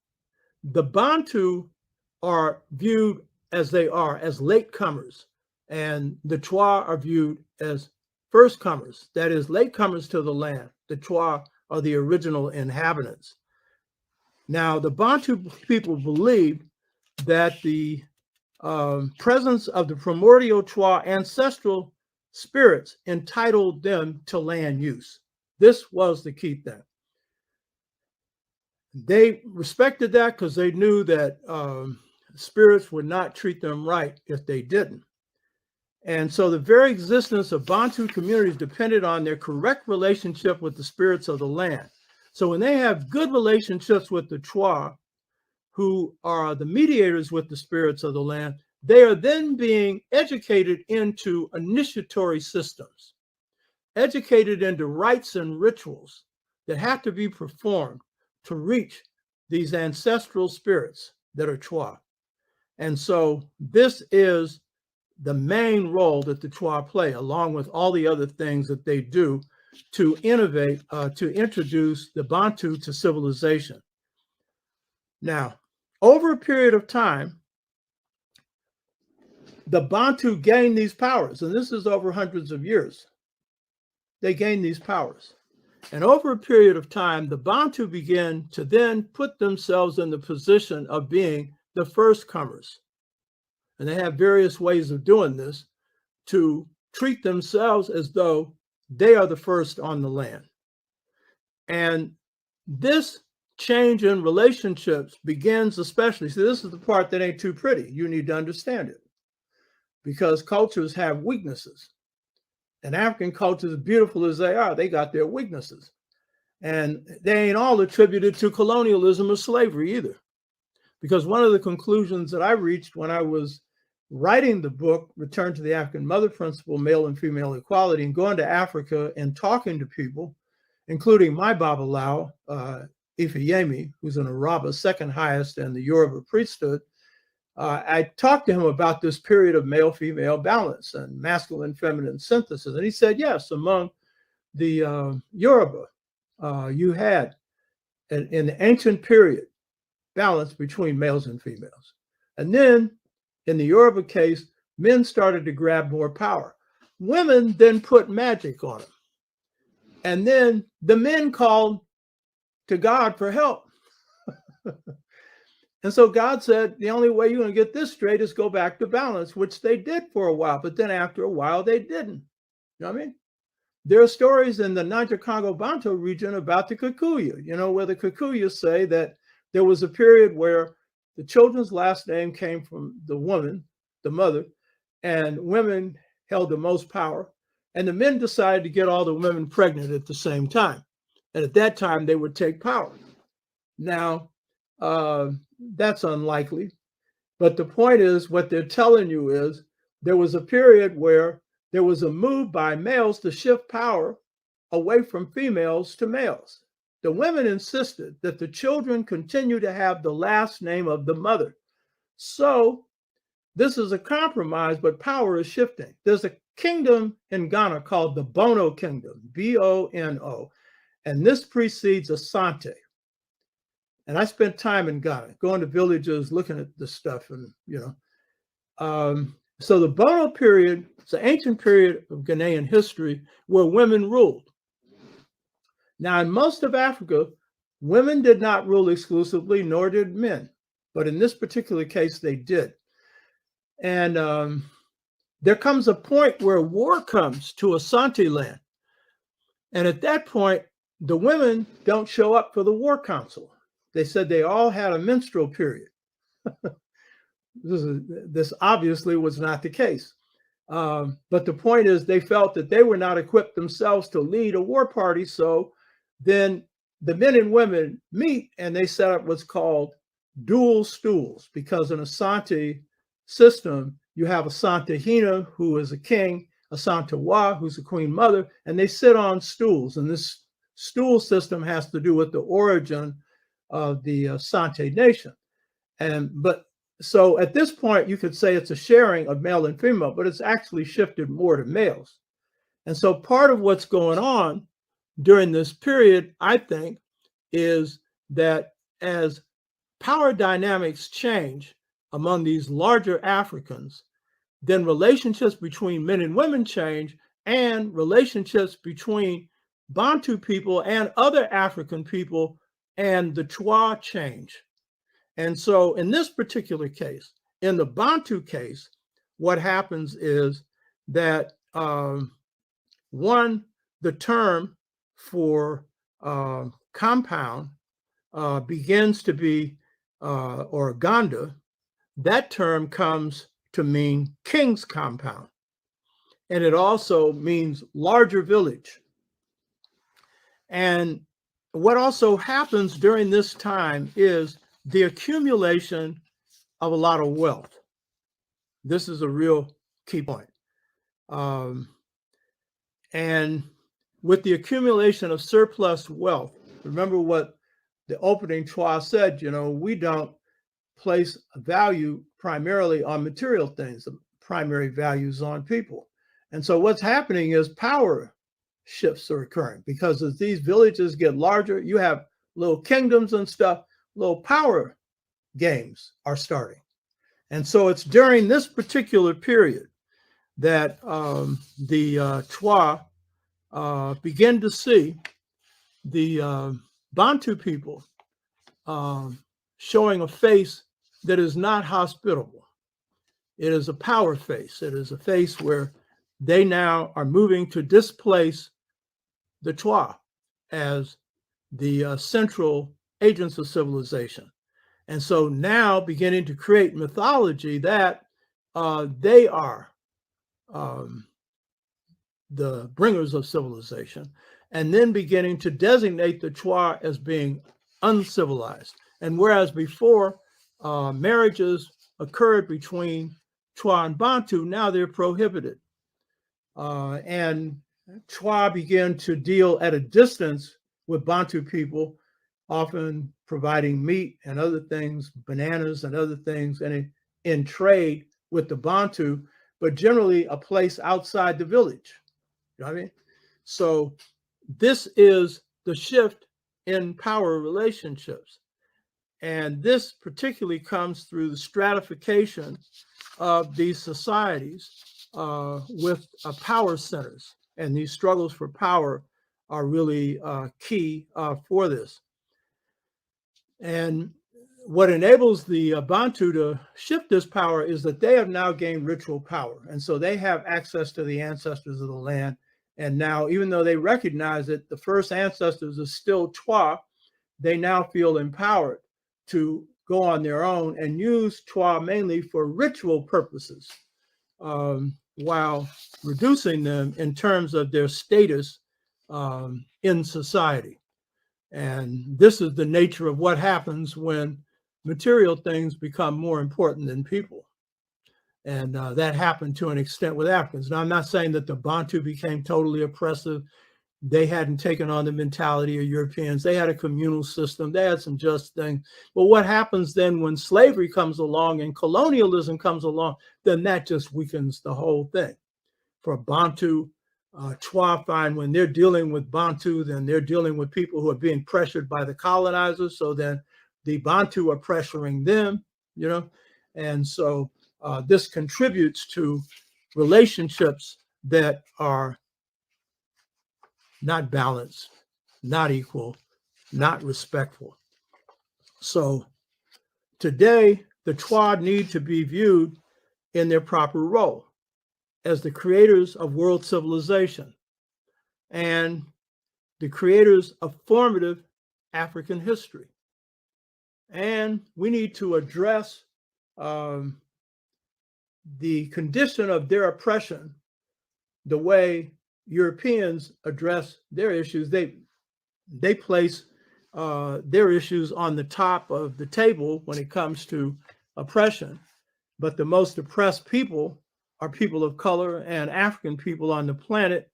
[SPEAKER 1] the Bantu are viewed as they are, as latecomers, and the Chua are viewed as firstcomers, that is, latecomers to the land. The Chua are the original inhabitants. Now, the Bantu people believed that the presence of the primordial Chua ancestral spirits entitled them to land use. This was the key thing. They respected that because they knew that spirits would not treat them right if they didn't. And so the very existence of Bantu communities depended on their correct relationship with the spirits of the land. So when they have good relationships with the Chua, who are the mediators with the spirits of the land, they are then being educated into initiatory systems, educated into rites and rituals that have to be performed to reach these ancestral spirits that are Chua. And so this is the main role that the Chua play, along with all the other things that they do to innovate, to introduce the Bantu to civilization. Now, over a period of time, the Bantu gained these powers, and this is over hundreds of years. They gained these powers. And over a period of time, the Bantu began to then put themselves in the position of being the first comers. And they have various ways of doing this to treat themselves as though they are the first on the land. And this change in relationships begins especially, see, this is the part that ain't too pretty. You need to understand it, because cultures have weaknesses. And African cultures, as beautiful as they are, they got their weaknesses. And they ain't all attributed to colonialism or slavery either. Because one of the conclusions that I reached when I was writing the book, Return to the African Mother Principle, Male and Female Equality, and going to Africa and talking to people, including my Babalawo, Ifeyemi, who's an Araba, second highest in the Yoruba priesthood, I talked to him about this period of male-female balance and masculine-feminine synthesis. And he said, yes, among the Yoruba, you had, in the ancient period, balance between males and females. And then, in the Yoruba case, men started to grab more power. Women then put magic on them. And then the men called to God for help. And so God said, the only way you're going to get this straight is go back to balance, which they did for a while. But then after a while, they didn't. You know what I mean? There are stories in the Niger Congo Bantu region about the Kikuyu, where the Kikuyu say that there was a period where the children's last name came from the woman, the mother, and women held the most power. And the men decided to get all the women pregnant at the same time. And at that time, they would take power. Now, that's unlikely. But the point is, what they're telling you is there was a period where there was a move by males to shift power away from females to males. The women insisted that the children continue to have the last name of the mother. So this is a compromise, but power is shifting. There's a kingdom in Ghana called the Bono Kingdom, B-O-N-O, and this precedes Asante. And I spent time in Ghana, going to villages, looking at this stuff, and so the Bono period, it's an ancient period of Ghanaian history where women ruled. Now, in most of Africa, women did not rule exclusively, nor did men. But in this particular case, they did. And there comes a point where war comes to Asante land. And at that point, the women don't show up for the war council. They said they all had a menstrual period. This obviously was not the case. But the point is, they felt that they were not equipped themselves to lead a war party. So then the men and women meet and they set up what's called dual stools, because in a Asante system, you have a Santahina, who is a king, a Santawa, who's a queen mother, and they sit on stools. And this stool system has to do with the origin of the Asante nation. So at this point, you could say it's a sharing of male and female, but it's actually shifted more to males. And so part of what's going on during this period, I think, is that as power dynamics change among these larger Africans, then relationships between men and women change, and relationships between Bantu people and other African people and the Chua change. And so in this particular case, in the Bantu case, what happens is that the term for compound begins to be, or Ganda, that term comes to mean king's compound. And it also means larger village. And what also happens during this time is the accumulation of a lot of wealth. This is a real key point. And with the accumulation of surplus wealth, remember what the opening Chua said, we don't place a value primarily on material things. The primary value is on people. And so what's happening is power shifts are occurring, because as these villages get larger, you have little kingdoms and stuff, little power games are starting. And so it's during this particular period that the Chua begin to see the Bantu people showing a face that is not hospitable. It is a power face. It is a face where they now are moving to displace the Chua as the central agents of civilization. And so now beginning to create mythology that they are the bringers of civilization, and then beginning to designate the Chua as being uncivilized. And whereas before marriages occurred between Chua and Bantu, now they're prohibited. And Chua began to deal at a distance with Bantu people, often providing meat and other things, bananas and other things, and in trade with the Bantu, but generally a place outside the village. You know what I mean? So this is the shift in power relationships. And this particularly comes through the stratification of these societies with power centers. And these struggles for power are really key for this. And what enables the Bantu to shift this power is that they have now gained ritual power. And so they have access to the ancestors of the land. And now, even though they recognize that the first ancestors are still Chua, they now feel empowered to go on their own and use Chua mainly for ritual purposes, while reducing them in terms of their status in society. And this is the nature of what happens when material things become more important than people. And that happened to an extent with Africans. Now, I'm not saying that the Bantu became totally oppressive. They hadn't taken on the mentality of Europeans. They had a communal system. They had some just things. But what happens then when slavery comes along and colonialism comes along, then that just weakens the whole thing. For Bantu, Chua find when they're dealing with Bantu, then they're dealing with people who are being pressured by the colonizers. So then the Bantu are pressuring them, and so this contributes to relationships that are not balanced, not equal, not respectful. So today, the Chua need to be viewed in their proper role as the creators of world civilization and the creators of formative African history. And we need to address the condition of their oppression the way Europeans address their issues. They place their issues on the top of the table when it comes to oppression. But the most oppressed people are people of color and African people on the planet.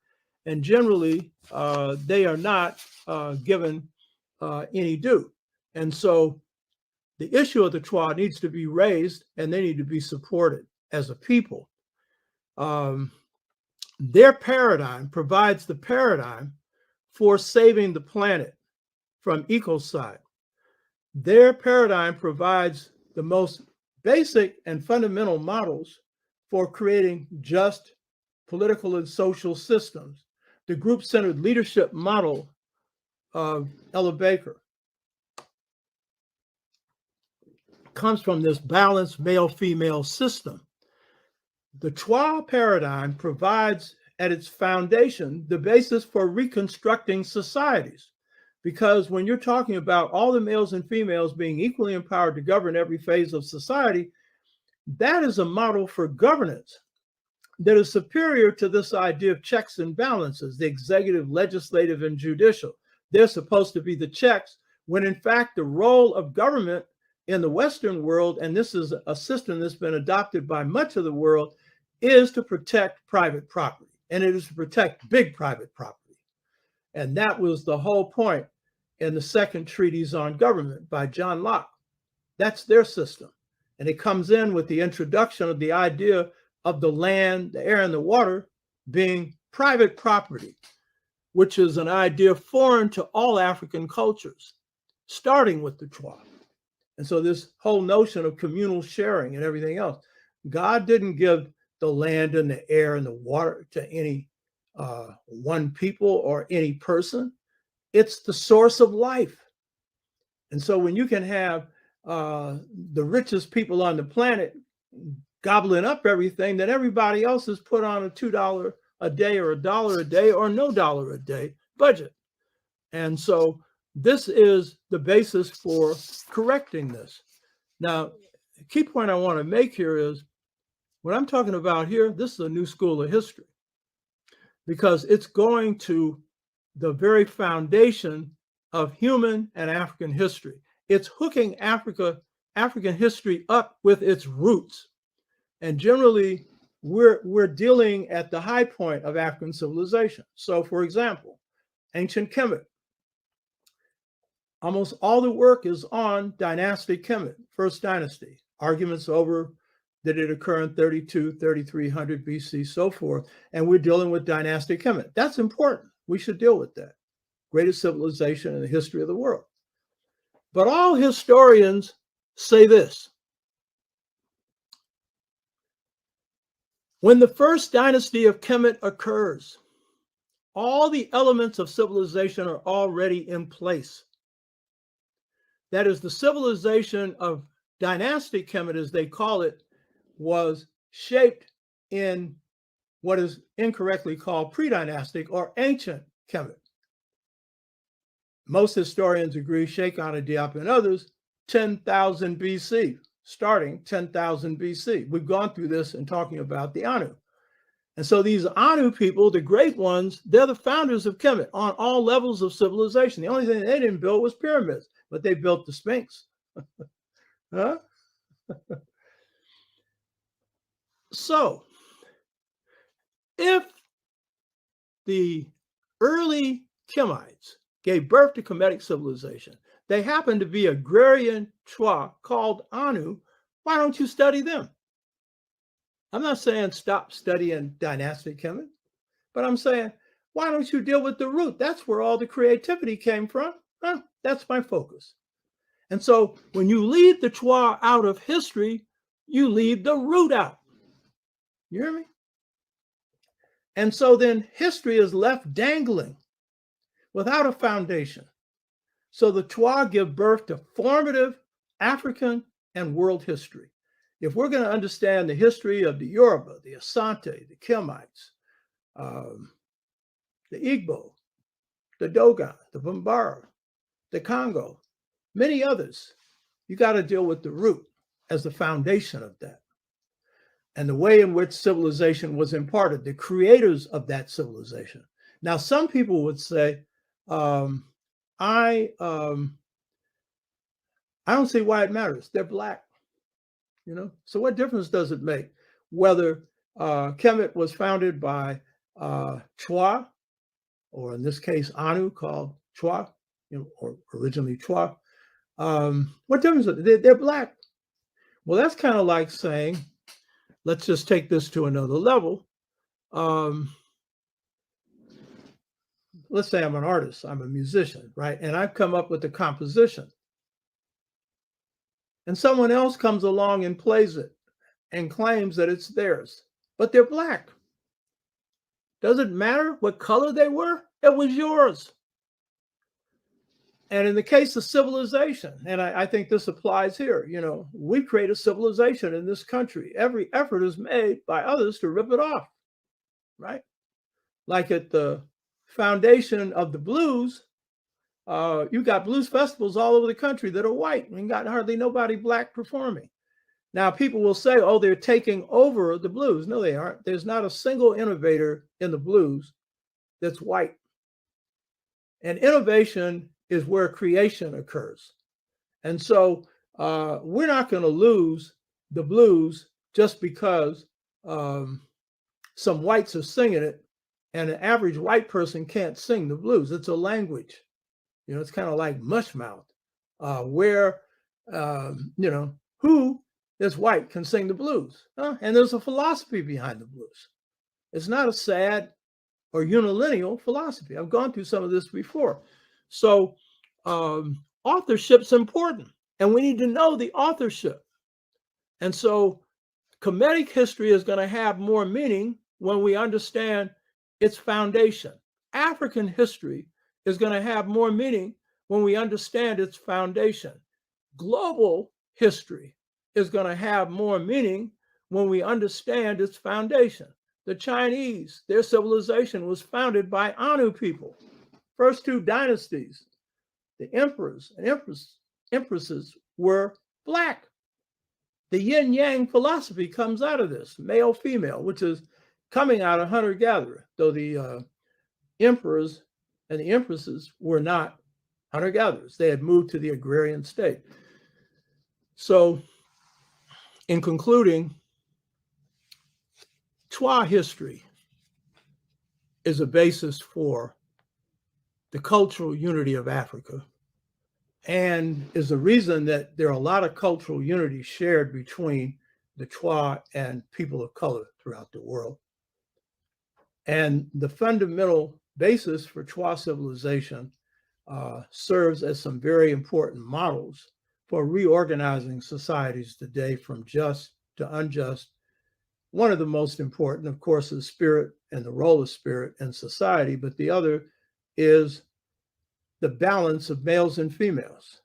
[SPEAKER 1] And generally, they are not given any due. And so the issue of the Chua needs to be raised, and they need to be supported as a people. Their paradigm provides the paradigm for saving the planet from ecocide. Their paradigm provides the most basic and fundamental models for creating just political and social systems. The group-centered leadership model of Ella Baker comes from this balanced male-female system. The Chua paradigm provides at its foundation the basis for reconstructing societies. Because when you're talking about all the males and females being equally empowered to govern every phase of society, that is a model for governance that is superior to this idea of checks and balances, the executive, legislative, and judicial. They're supposed to be the checks, when in fact the role of government in the Western world, and this is a system that's been adopted by much of the world, is to protect private property, and it is to protect big private property. And that was the whole point in the second treatise on government by John Locke. That's their system. And it comes in with the introduction of the idea of the land, the air, and the water being private property, which is an idea foreign to all African cultures, starting with the Chua. And so this whole notion of communal sharing and everything else, God didn't give the land and the air and the water to any one people or any person. It's the source of life. And so when you can have the richest people on the planet gobbling up everything, then everybody else is put on a $2 a day or $1 a day or no dollar a day budget. And so this is the basis for correcting this. Now, the key point I want to make here is what I'm talking about here, this is a new school of history, because it's going to the very foundation of human and African history. It's hooking African history up with its roots. And generally, we're dealing at the high point of African civilization. So for example, ancient Kemet. Almost all the work is on dynastic Kemet, first dynasty. Arguments over did it occur in 32, 3300 BC, so forth. And we're dealing with dynastic Kemet. That's important. We should deal with that. Greatest civilization in the history of the world. But all historians say this. When the first dynasty of Kemet occurs, all the elements of civilization are already in place. That is, the civilization of dynastic Kemet, as they call it, was shaped in what is incorrectly called pre-dynastic or ancient Kemet. Most historians agree, Sheikh Anta Diop and others, 10,000 BC, starting 10,000 BC. We've gone through this in talking about the Anu. And so these Anu people, the great ones, they're the founders of Kemet on all levels of civilization. The only thing they didn't build was pyramids, but they built the Sphinx. Huh? So, if the early Kemites gave birth to Kemetic civilization, they happen to be agrarian Chua called Anu, why don't you study them? I'm not saying stop studying dynastic Kemet, but I'm saying, why don't you deal with the root? That's where all the creativity came from. Huh? That's my focus. And so when you leave the Chua out of history, you leave the root out. You hear me? And so then history is left dangling without a foundation. So the Chua give birth to formative African and world history. If we're going to understand the history of the Yoruba, the Asante, the Kemites, the Igbo, the Dogon, the Bambara, the Congo, many others, you got to deal with the root as the foundation of that. And the way in which civilization was imparted, the creators of that civilization. Now, some people would say, I don't see why it matters. They're Black, So what difference does it make whether Kemet was founded by Chua, or in this case, Anu, called Chua, or originally Chua? What difference? They're Black. Well, that's kind of like saying, let's just take this to another level. Let's say I'm an artist, I'm a musician, right? And I've come up with a composition. And someone else comes along and plays it and claims that it's theirs, but they're Black. Does it matter what color they were? It was yours. And in the case of civilization, and I think this applies here, we create a civilization in this country. Every effort is made by others to rip it off, right? Like at the foundation of the blues, you got blues festivals all over the country that are white, and got hardly nobody Black performing. Now, people will say, oh, they're taking over the blues. No, they aren't. There's not a single innovator in the blues that's white. And innovation is where creation occurs. And so we're not going to lose the blues just because some whites are singing it, and an average white person can't sing the blues. It's a language. It's kind of like mushmouth, where, who is white can sing the blues. And there's a philosophy behind the blues. It's not a sad or unilineal philosophy. I've gone through some of this before. So authorship's important, and we need to know the authorship. And so Kemetic history is going to have more meaning when we understand its foundation. African history is going to have more meaning when we understand its foundation. Global history is going to have more meaning when we understand its foundation. The Chinese, their civilization was founded by Anu people. First two dynasties, the emperors and empresses were Black. The yin-yang philosophy comes out of this, male-female, which is coming out of hunter-gatherer, though the emperors and the empresses were not hunter-gatherers. They had moved to the agrarian state. So, in concluding, Chua history is a basis for the cultural unity of Africa, and is the reason that there are a lot of cultural unity shared between the Chua and people of color throughout the world. And the fundamental basis for Chua civilization serves as some very important models for reorganizing societies today from just to unjust. One of the most important, of course, is spirit and the role of spirit in society, but the other is the balance of males and females.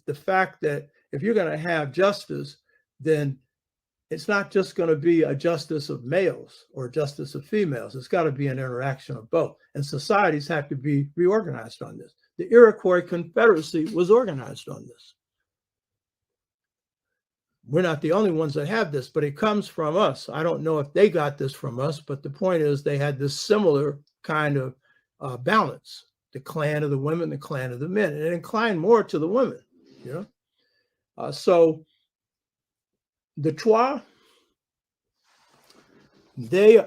[SPEAKER 1] The fact that if you're going to have justice, then it's not just going to be a justice of males or justice of females. It's got to be an interaction of both. And societies have to be reorganized on this. The Iroquois Confederacy was organized on this. We're not the only ones that have this, but it comes from us. I don't know if they got this from us, but the point is they had this similar kind of balance. The clan of the women, the clan of the men, and it inclined more to the women, So the Chua, they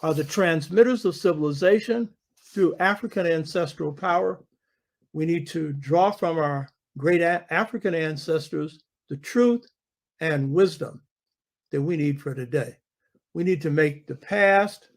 [SPEAKER 1] are the transmitters of civilization through African ancestral power. We need to draw from our great African ancestors the truth and wisdom that we need for today. We need to make the past